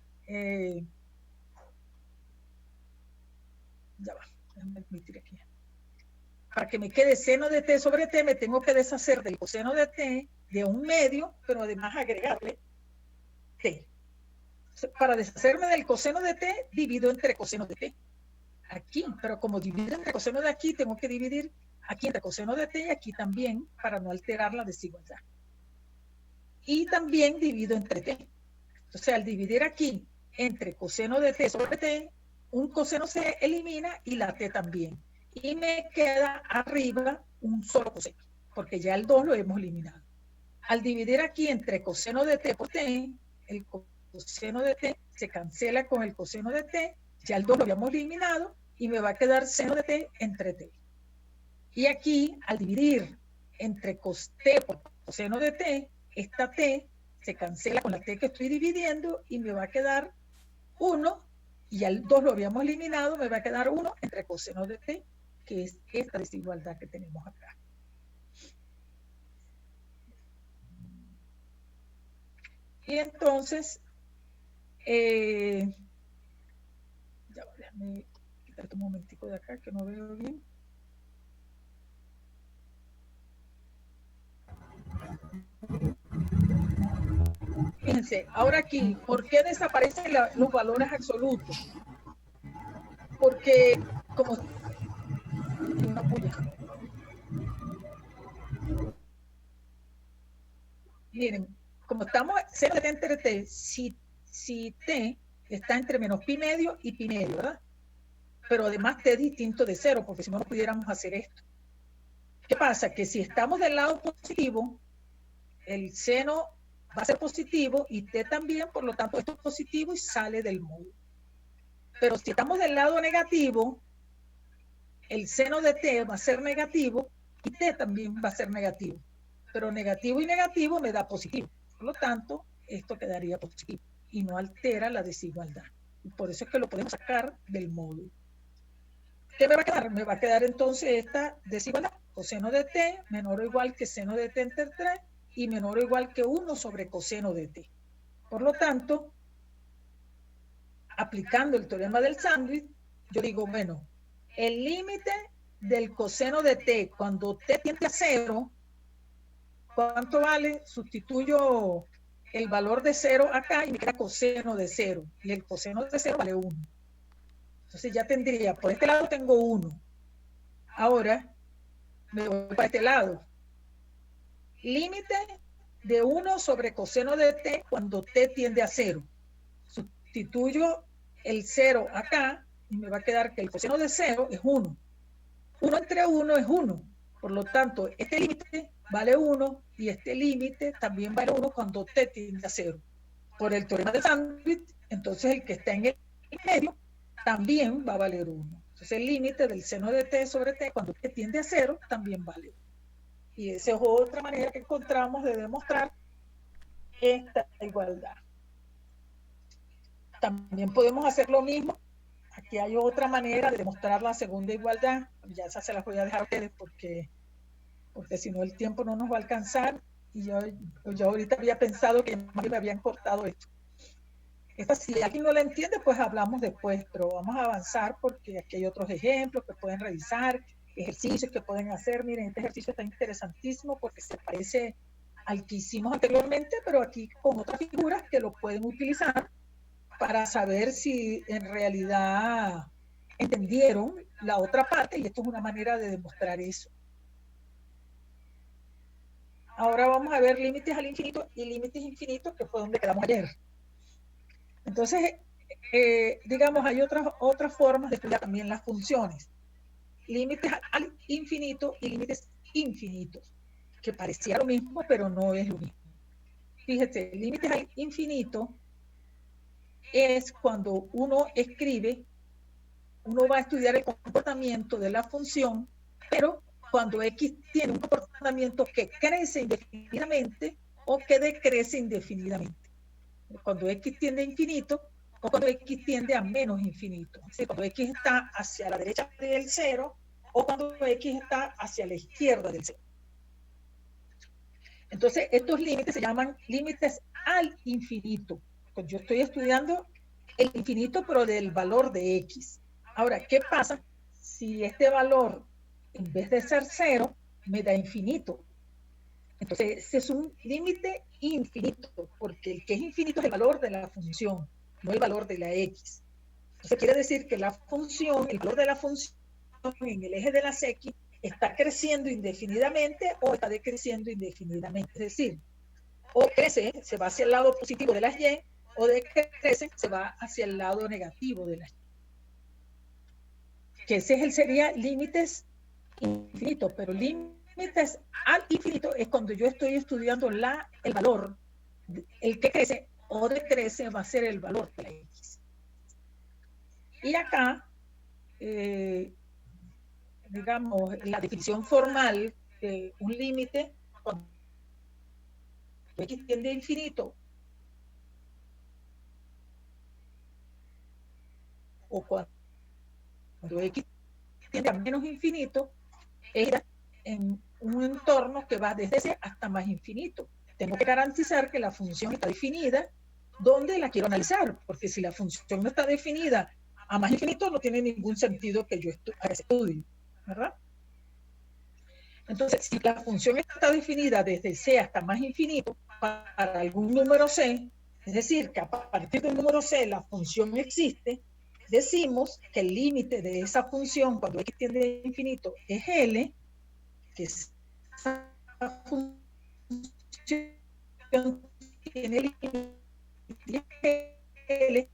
ya va, déjame admitir aquí. Para que me quede seno de t sobre t, me tengo que deshacer del coseno de t de un medio, pero además agregarle t. Para deshacerme del coseno de t, divido entre coseno de t. Aquí, pero como divido entre coseno de aquí, tengo que dividir aquí entre coseno de t y aquí también para no alterar la desigualdad. Y también divido entre t. Entonces, al dividir aquí entre coseno de t sobre t, un coseno se elimina y la t también. Y me queda arriba un solo coseno, porque ya el 2 lo hemos eliminado. Al dividir aquí entre coseno de t por t, el coseno de t se cancela con el coseno de t, ya el 2 lo habíamos eliminado y me va a quedar seno de t entre t. Y aquí, al dividir entre t por coseno de t, esta t se cancela con la t que estoy dividiendo y me va a quedar 1, y al 2 lo habíamos eliminado, me va a quedar 1 entre coseno de t, que es esta desigualdad que tenemos acá. Y entonces, ya, déjame quitarte un momentico de acá que no veo bien. Fíjense, ahora aquí, ¿por qué desaparecen los valores absolutos? Porque como una puya. Miren, como estamos seno de t entre t, si t está entre menos pi medio y pi medio, ¿verdad? Pero además t es distinto de 0, porque si no, no pudiéramos hacer esto. ¿Qué pasa? Que si estamos del lado positivo, el seno va a ser positivo y t también, por lo tanto esto es positivo y sale del módulo. Pero si estamos del lado negativo, el seno de t va a ser negativo y t también va a ser negativo. Pero negativo y negativo me da positivo. Por lo tanto, esto quedaría positivo y no altera la desigualdad. Y por eso es que lo podemos sacar del módulo. ¿Qué me va a quedar? Me va a quedar entonces esta desigualdad. Coseno de t menor o igual que seno de t entre 3 y menor o igual que 1 sobre coseno de t. Por lo tanto, aplicando el teorema del sándwich, yo digo, bueno, el límite del coseno de t cuando t tiende a 0, ¿cuánto vale? Sustituyo el valor de 0 acá y me queda coseno de 0. Y el coseno de 0 vale 1. Entonces ya tendría, por este lado tengo 1. Ahora me voy para este lado. Límite de 1 sobre coseno de t cuando t tiende a 0. Sustituyo el 0 acá y me va a quedar que el coseno de 0 es 1. 1 entre 1 es 1. Por lo tanto, este límite vale 1 y este límite también vale 1 cuando t tiende a 0. Por el teorema de sándwich, entonces el que está en el medio también va a valer 1. Entonces el límite del seno de t sobre t cuando t tiende a 0 también vale 1. Y esa es otra manera que encontramos de demostrar esta igualdad. También podemos hacer lo mismo. Aquí hay otra manera de demostrar la segunda igualdad. Ya esas se las voy a dejar a ustedes porque si no el tiempo no nos va a alcanzar. Y yo ahorita había pensado que me habían cortado esto. Esta, si alguien no la entiende, pues hablamos después, pero vamos a avanzar porque aquí hay otros ejemplos que pueden revisar, ejercicios que pueden hacer. Miren, este ejercicio está interesantísimo porque se parece al que hicimos anteriormente, pero aquí con otras figuras que lo pueden utilizar para saber si en realidad entendieron la otra parte, y esto es una manera de demostrar eso. Ahora vamos a ver límites al infinito y límites infinitos, que fue donde quedamos ayer. Entonces, digamos, hay otras formas de estudiar también las funciones. Límites al infinito y límites infinitos, que parecía lo mismo, pero no es lo mismo. Fíjate, límites al infinito es cuando uno escribe, uno va a estudiar el comportamiento de la función, pero cuando x tiene un comportamiento que crece indefinidamente o que decrece indefinidamente. cuando x tiende a infinito o cuando x tiende a menos infinito. Es decir, cuando x está hacia la derecha del cero o cuando x está hacia la izquierda del cero. Entonces, estos límites se llaman límites al infinito. Pues yo estoy estudiando el infinito, pero del valor de x. Ahora, ¿qué pasa si este valor, en vez de ser cero, me da infinito? Entonces, ese es un límite infinito, porque el que es infinito es el valor de la función, no el valor de la x. Entonces, quiere decir que la función, el valor de la función en el eje de las x está creciendo indefinidamente o está decreciendo indefinidamente. Es decir, o crece, se va hacia el lado positivo de las y, o decrece, se va hacia el lado negativo de las y. Que ese sería límites infinitos, pero límites al infinito es cuando yo estoy estudiando el valor, el que crece o decrece va a ser el valor de la x. Y acá, digamos, la definición formal de un límite, cuando x tiende a infinito, o cuando x tiende a menos infinito, es en un entorno que va desde ese hasta más infinito. Tengo que garantizar que la función está definida donde la quiero analizar, porque si la función no está definida a más infinito, no tiene ningún sentido que yo haga ese estudio, ¿verdad? Entonces, si la función está definida desde c hasta más infinito para algún número c, es decir, que a partir del número c la función existe, decimos que el límite de esa función cuando x tiende a infinito es L, que esa función tiene límite L,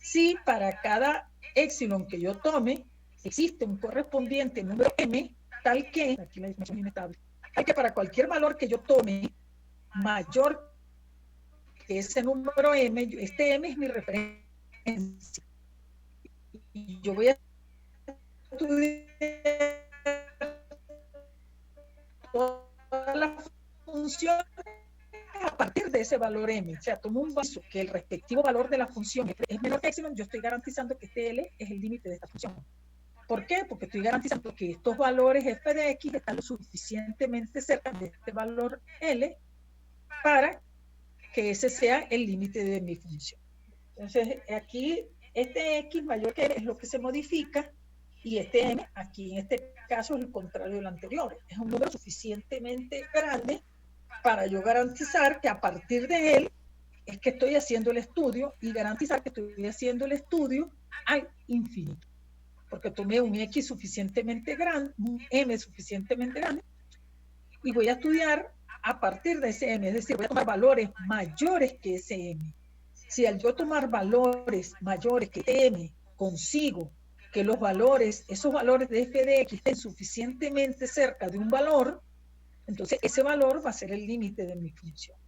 si para cada epsilon que yo tome existe un correspondiente número m, tal que, aquí la definición es inestable, tal que para cualquier valor que yo tome mayor que ese número m, este m es mi referencia. Y yo voy a estudiar todas las funciones a partir de ese valor m. O sea, tomo un vaso que el respectivo valor de la función es menor que epsilon, yo estoy garantizando que este L es el límite de esta función. ¿Por qué? Porque estoy garantizando que estos valores f de x están lo suficientemente cerca de este valor L para que ese sea el límite de mi función. Entonces, aquí este x mayor que L es lo que se modifica y este m, aquí en este caso, es el contrario del anterior. Es un número suficientemente grande para yo garantizar que a partir de él es que estoy haciendo el estudio y garantizar que estoy haciendo el estudio al infinito. Porque tomé un x suficientemente grande, un m suficientemente grande, y voy a estudiar a partir de ese m, es decir, voy a tomar valores mayores que ese m. Si al yo tomar valores mayores que este m consigo que los valores, esos valores de f de x estén suficientemente cerca de un valor, entonces ese valor va a ser el límite de mi función.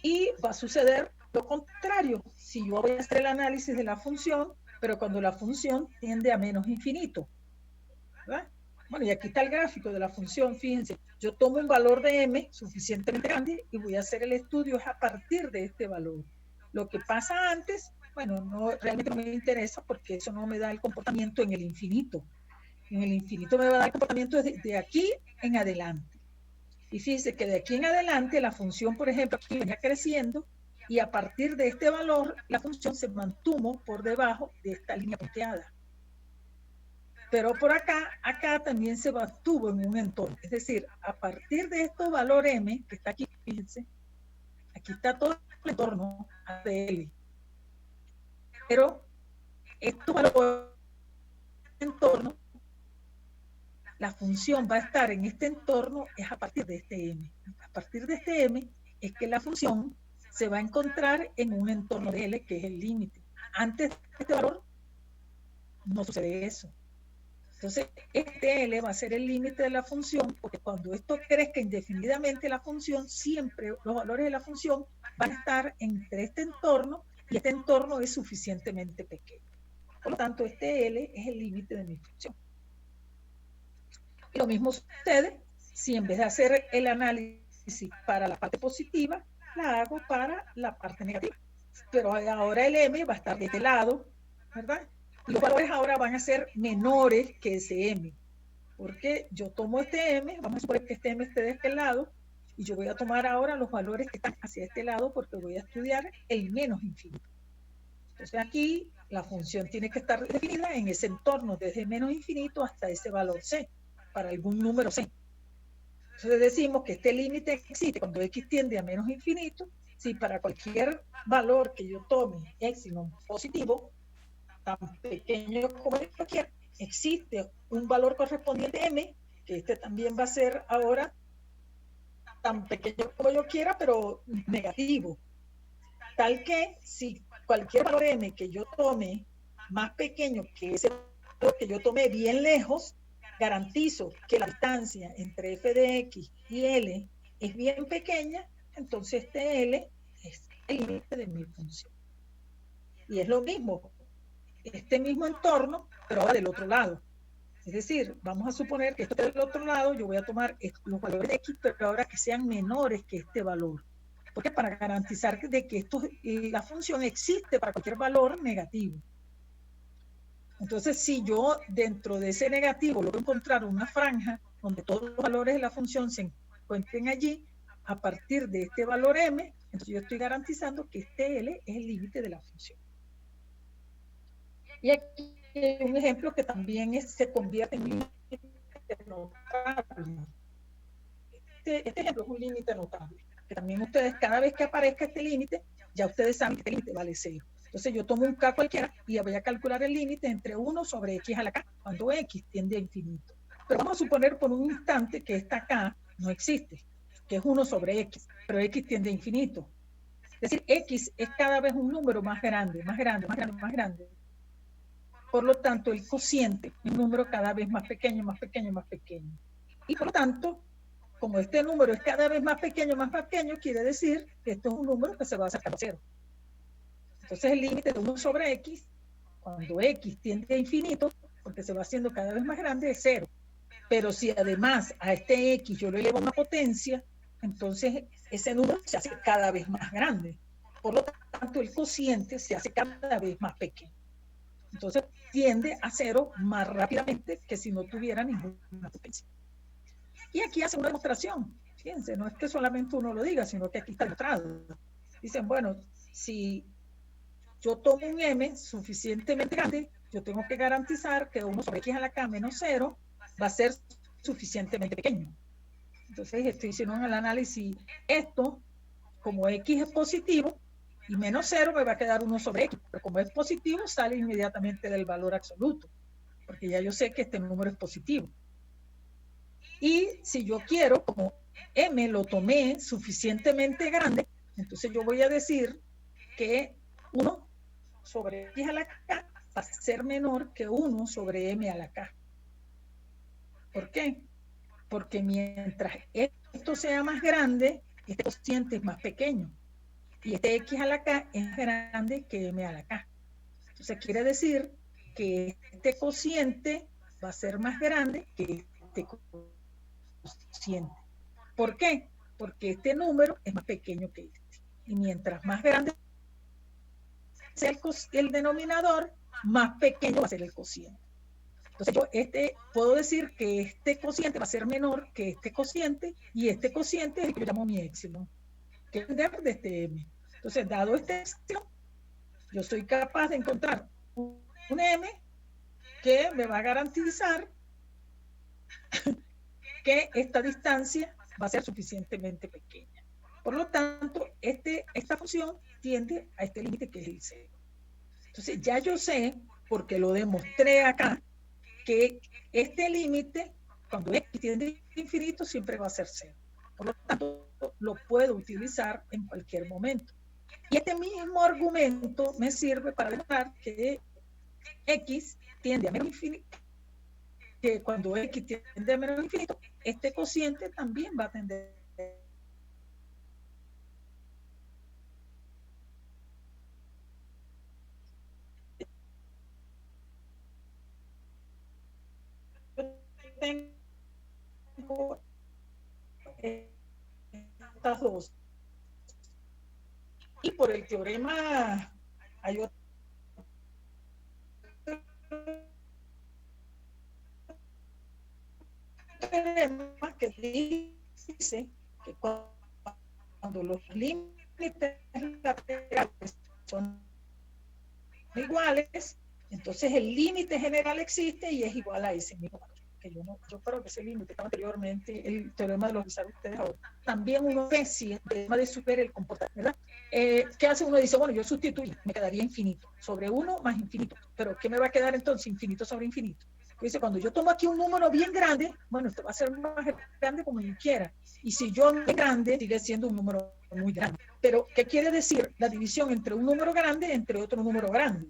Y va a suceder lo contrario, si yo voy a hacer el análisis de la función, pero cuando la función tiende a menos infinito, ¿verdad? Bueno, y aquí está el gráfico de la función, fíjense, yo tomo un valor de m suficientemente grande y voy a hacer el estudio a partir de este valor. Lo que pasa antes, bueno, realmente no me interesa porque eso no me da el comportamiento en el infinito. En el infinito me va a dar el comportamiento de aquí en adelante. Y fíjense que de aquí en adelante la función, por ejemplo, aquí venía creciendo y a partir de este valor la función se mantuvo por debajo de esta línea punteada. Pero por acá también se mantuvo en un entorno. Es decir, a partir de este valor m, que está aquí, fíjense, aquí está todo el entorno ADL. Pero estos valores de entorno, la función va a estar en este entorno es a partir de este m. A partir de este m es que la función se va a encontrar en un entorno de L, que es el límite. Antes de este valor no sucede eso. Entonces, este L va a ser el límite de la función, porque cuando esto crezca indefinidamente la función, siempre los valores de la función van a estar entre este entorno, y este entorno es suficientemente pequeño. Por lo tanto, este L es el límite de mi función. Y lo mismo sucede si en vez de hacer el análisis para la parte positiva, la hago para la parte negativa. Pero ahora el M va a estar de este lado, ¿verdad? Y los valores ahora van a ser menores que ese M. Porque yo tomo este M, vamos a suponer que este M esté de este lado, y yo voy a tomar ahora los valores que están hacia este lado porque voy a estudiar el menos infinito. Entonces aquí la función tiene que estar definida en ese entorno, desde menos infinito hasta ese valor C, para algún número C. Entonces decimos que este límite existe cuando X tiende a menos infinito, si para cualquier valor que yo tome epsilon positivo, tan pequeño como yo quiera, existe un valor correspondiente M, que este también va a ser ahora tan pequeño como yo quiera, pero negativo. Tal que si cualquier valor M que yo tome más pequeño que ese valor que yo tomé bien lejos, garantizo que la distancia entre f de x y L es bien pequeña, entonces este L es el límite de mi función. Y es lo mismo, este mismo entorno, pero ahora del otro lado. Es decir, vamos a suponer que esto está del otro lado, yo voy a tomar los valores de x, pero ahora que sean menores que este valor. Porque para garantizar de que la función existe para cualquier valor negativo. Entonces, si yo dentro de ese negativo logro encontrar una franja donde todos los valores de la función se encuentren allí, a partir de este valor m, entonces yo estoy garantizando que este L es el límite de la función. Y aquí hay un ejemplo que también se convierte en un límite notable. Este ejemplo es un límite notable, que también ustedes, cada vez que aparezca este límite, ya ustedes saben que este límite vale 0. Entonces yo tomo un K cualquiera y voy a calcular el límite entre 1 sobre X a la K, cuando X tiende a infinito. Pero vamos a suponer por un instante que esta K no existe, que es 1 sobre X, pero X tiende a infinito. Es decir, X es cada vez un número más grande, más grande, más grande, más grande. Por lo tanto, el cociente es un número cada vez más pequeño, más pequeño, más pequeño. Y por lo tanto, como este número es cada vez más pequeño, quiere decir que esto es un número que se va a acercar a 0. Entonces el límite de 1 sobre x, cuando x tiende a infinito, porque se va haciendo cada vez más grande, es 0. Pero si además a este x yo le elevo una potencia, entonces ese número se hace cada vez más grande. Por lo tanto, el cociente se hace cada vez más pequeño. Entonces tiende a 0 más rápidamente que si no tuviera ninguna potencia. Y aquí hace una demostración. Fíjense, no es que solamente uno lo diga, sino que aquí está demostrado. Dicen, bueno, si yo tomo un M suficientemente grande, yo tengo que garantizar que 1 sobre X a la K menos 0 va a ser suficientemente pequeño. Entonces estoy haciendo el análisis. Esto, como X es positivo, y menos 0 me va a quedar 1 sobre X. Pero como es positivo, sale inmediatamente del valor absoluto, porque ya yo sé que este número es positivo. Y si yo quiero, como M lo tomé suficientemente grande, entonces yo voy a decir que 1 sobre X a la K va a ser menor que 1 sobre M a la K. ¿Por qué? Porque mientras esto sea más grande, este cociente es más pequeño. Y este X a la K es más grande que M a la K. Entonces quiere decir que este cociente va a ser más grande que este cociente. ¿Por qué? Porque este número es más pequeño que este. Y mientras más grande sea el denominador, más pequeño va a ser el cociente. Entonces yo puedo decir que este cociente va a ser menor que este cociente, y este cociente es el que yo llamo mi épsilon, que es de este M. Entonces, dado este épsilon, yo soy capaz de encontrar un M que me va a garantizar que esta distancia va a ser suficientemente pequeña. Por lo tanto, esta función tiende a este límite que es el 0. Entonces, ya yo sé, porque lo demostré acá, que este límite, cuando x tiende a infinito, siempre va a ser 0. Por lo tanto, lo puedo utilizar en cualquier momento. Y este mismo argumento me sirve para demostrar que x tiende a menos infinito, que cuando x tiende a menos infinito, este cociente también va a tender tengo estas dos. por el teorema hay otro teorema que dice que cuando los límites laterales son iguales, entonces el límite general existe y es igual a ese mismo valor. Que yo creo que ese límite estaba anteriormente, el teorema de lo que saben ustedes ahora. También uno ve si el teorema de super el comportamiento, ¿verdad? ¿Qué hace? Uno dice, bueno, yo sustituyo, me quedaría infinito, sobre 1 más infinito. Pero ¿qué me va a quedar entonces? Infinito sobre infinito. Dice, cuando yo tomo aquí un número bien grande, bueno, esto va a ser más grande como yo quiera. Y si yo no es grande, sigue siendo un número muy grande. Pero, ¿qué quiere decir la división entre un número grande entre otro número grande?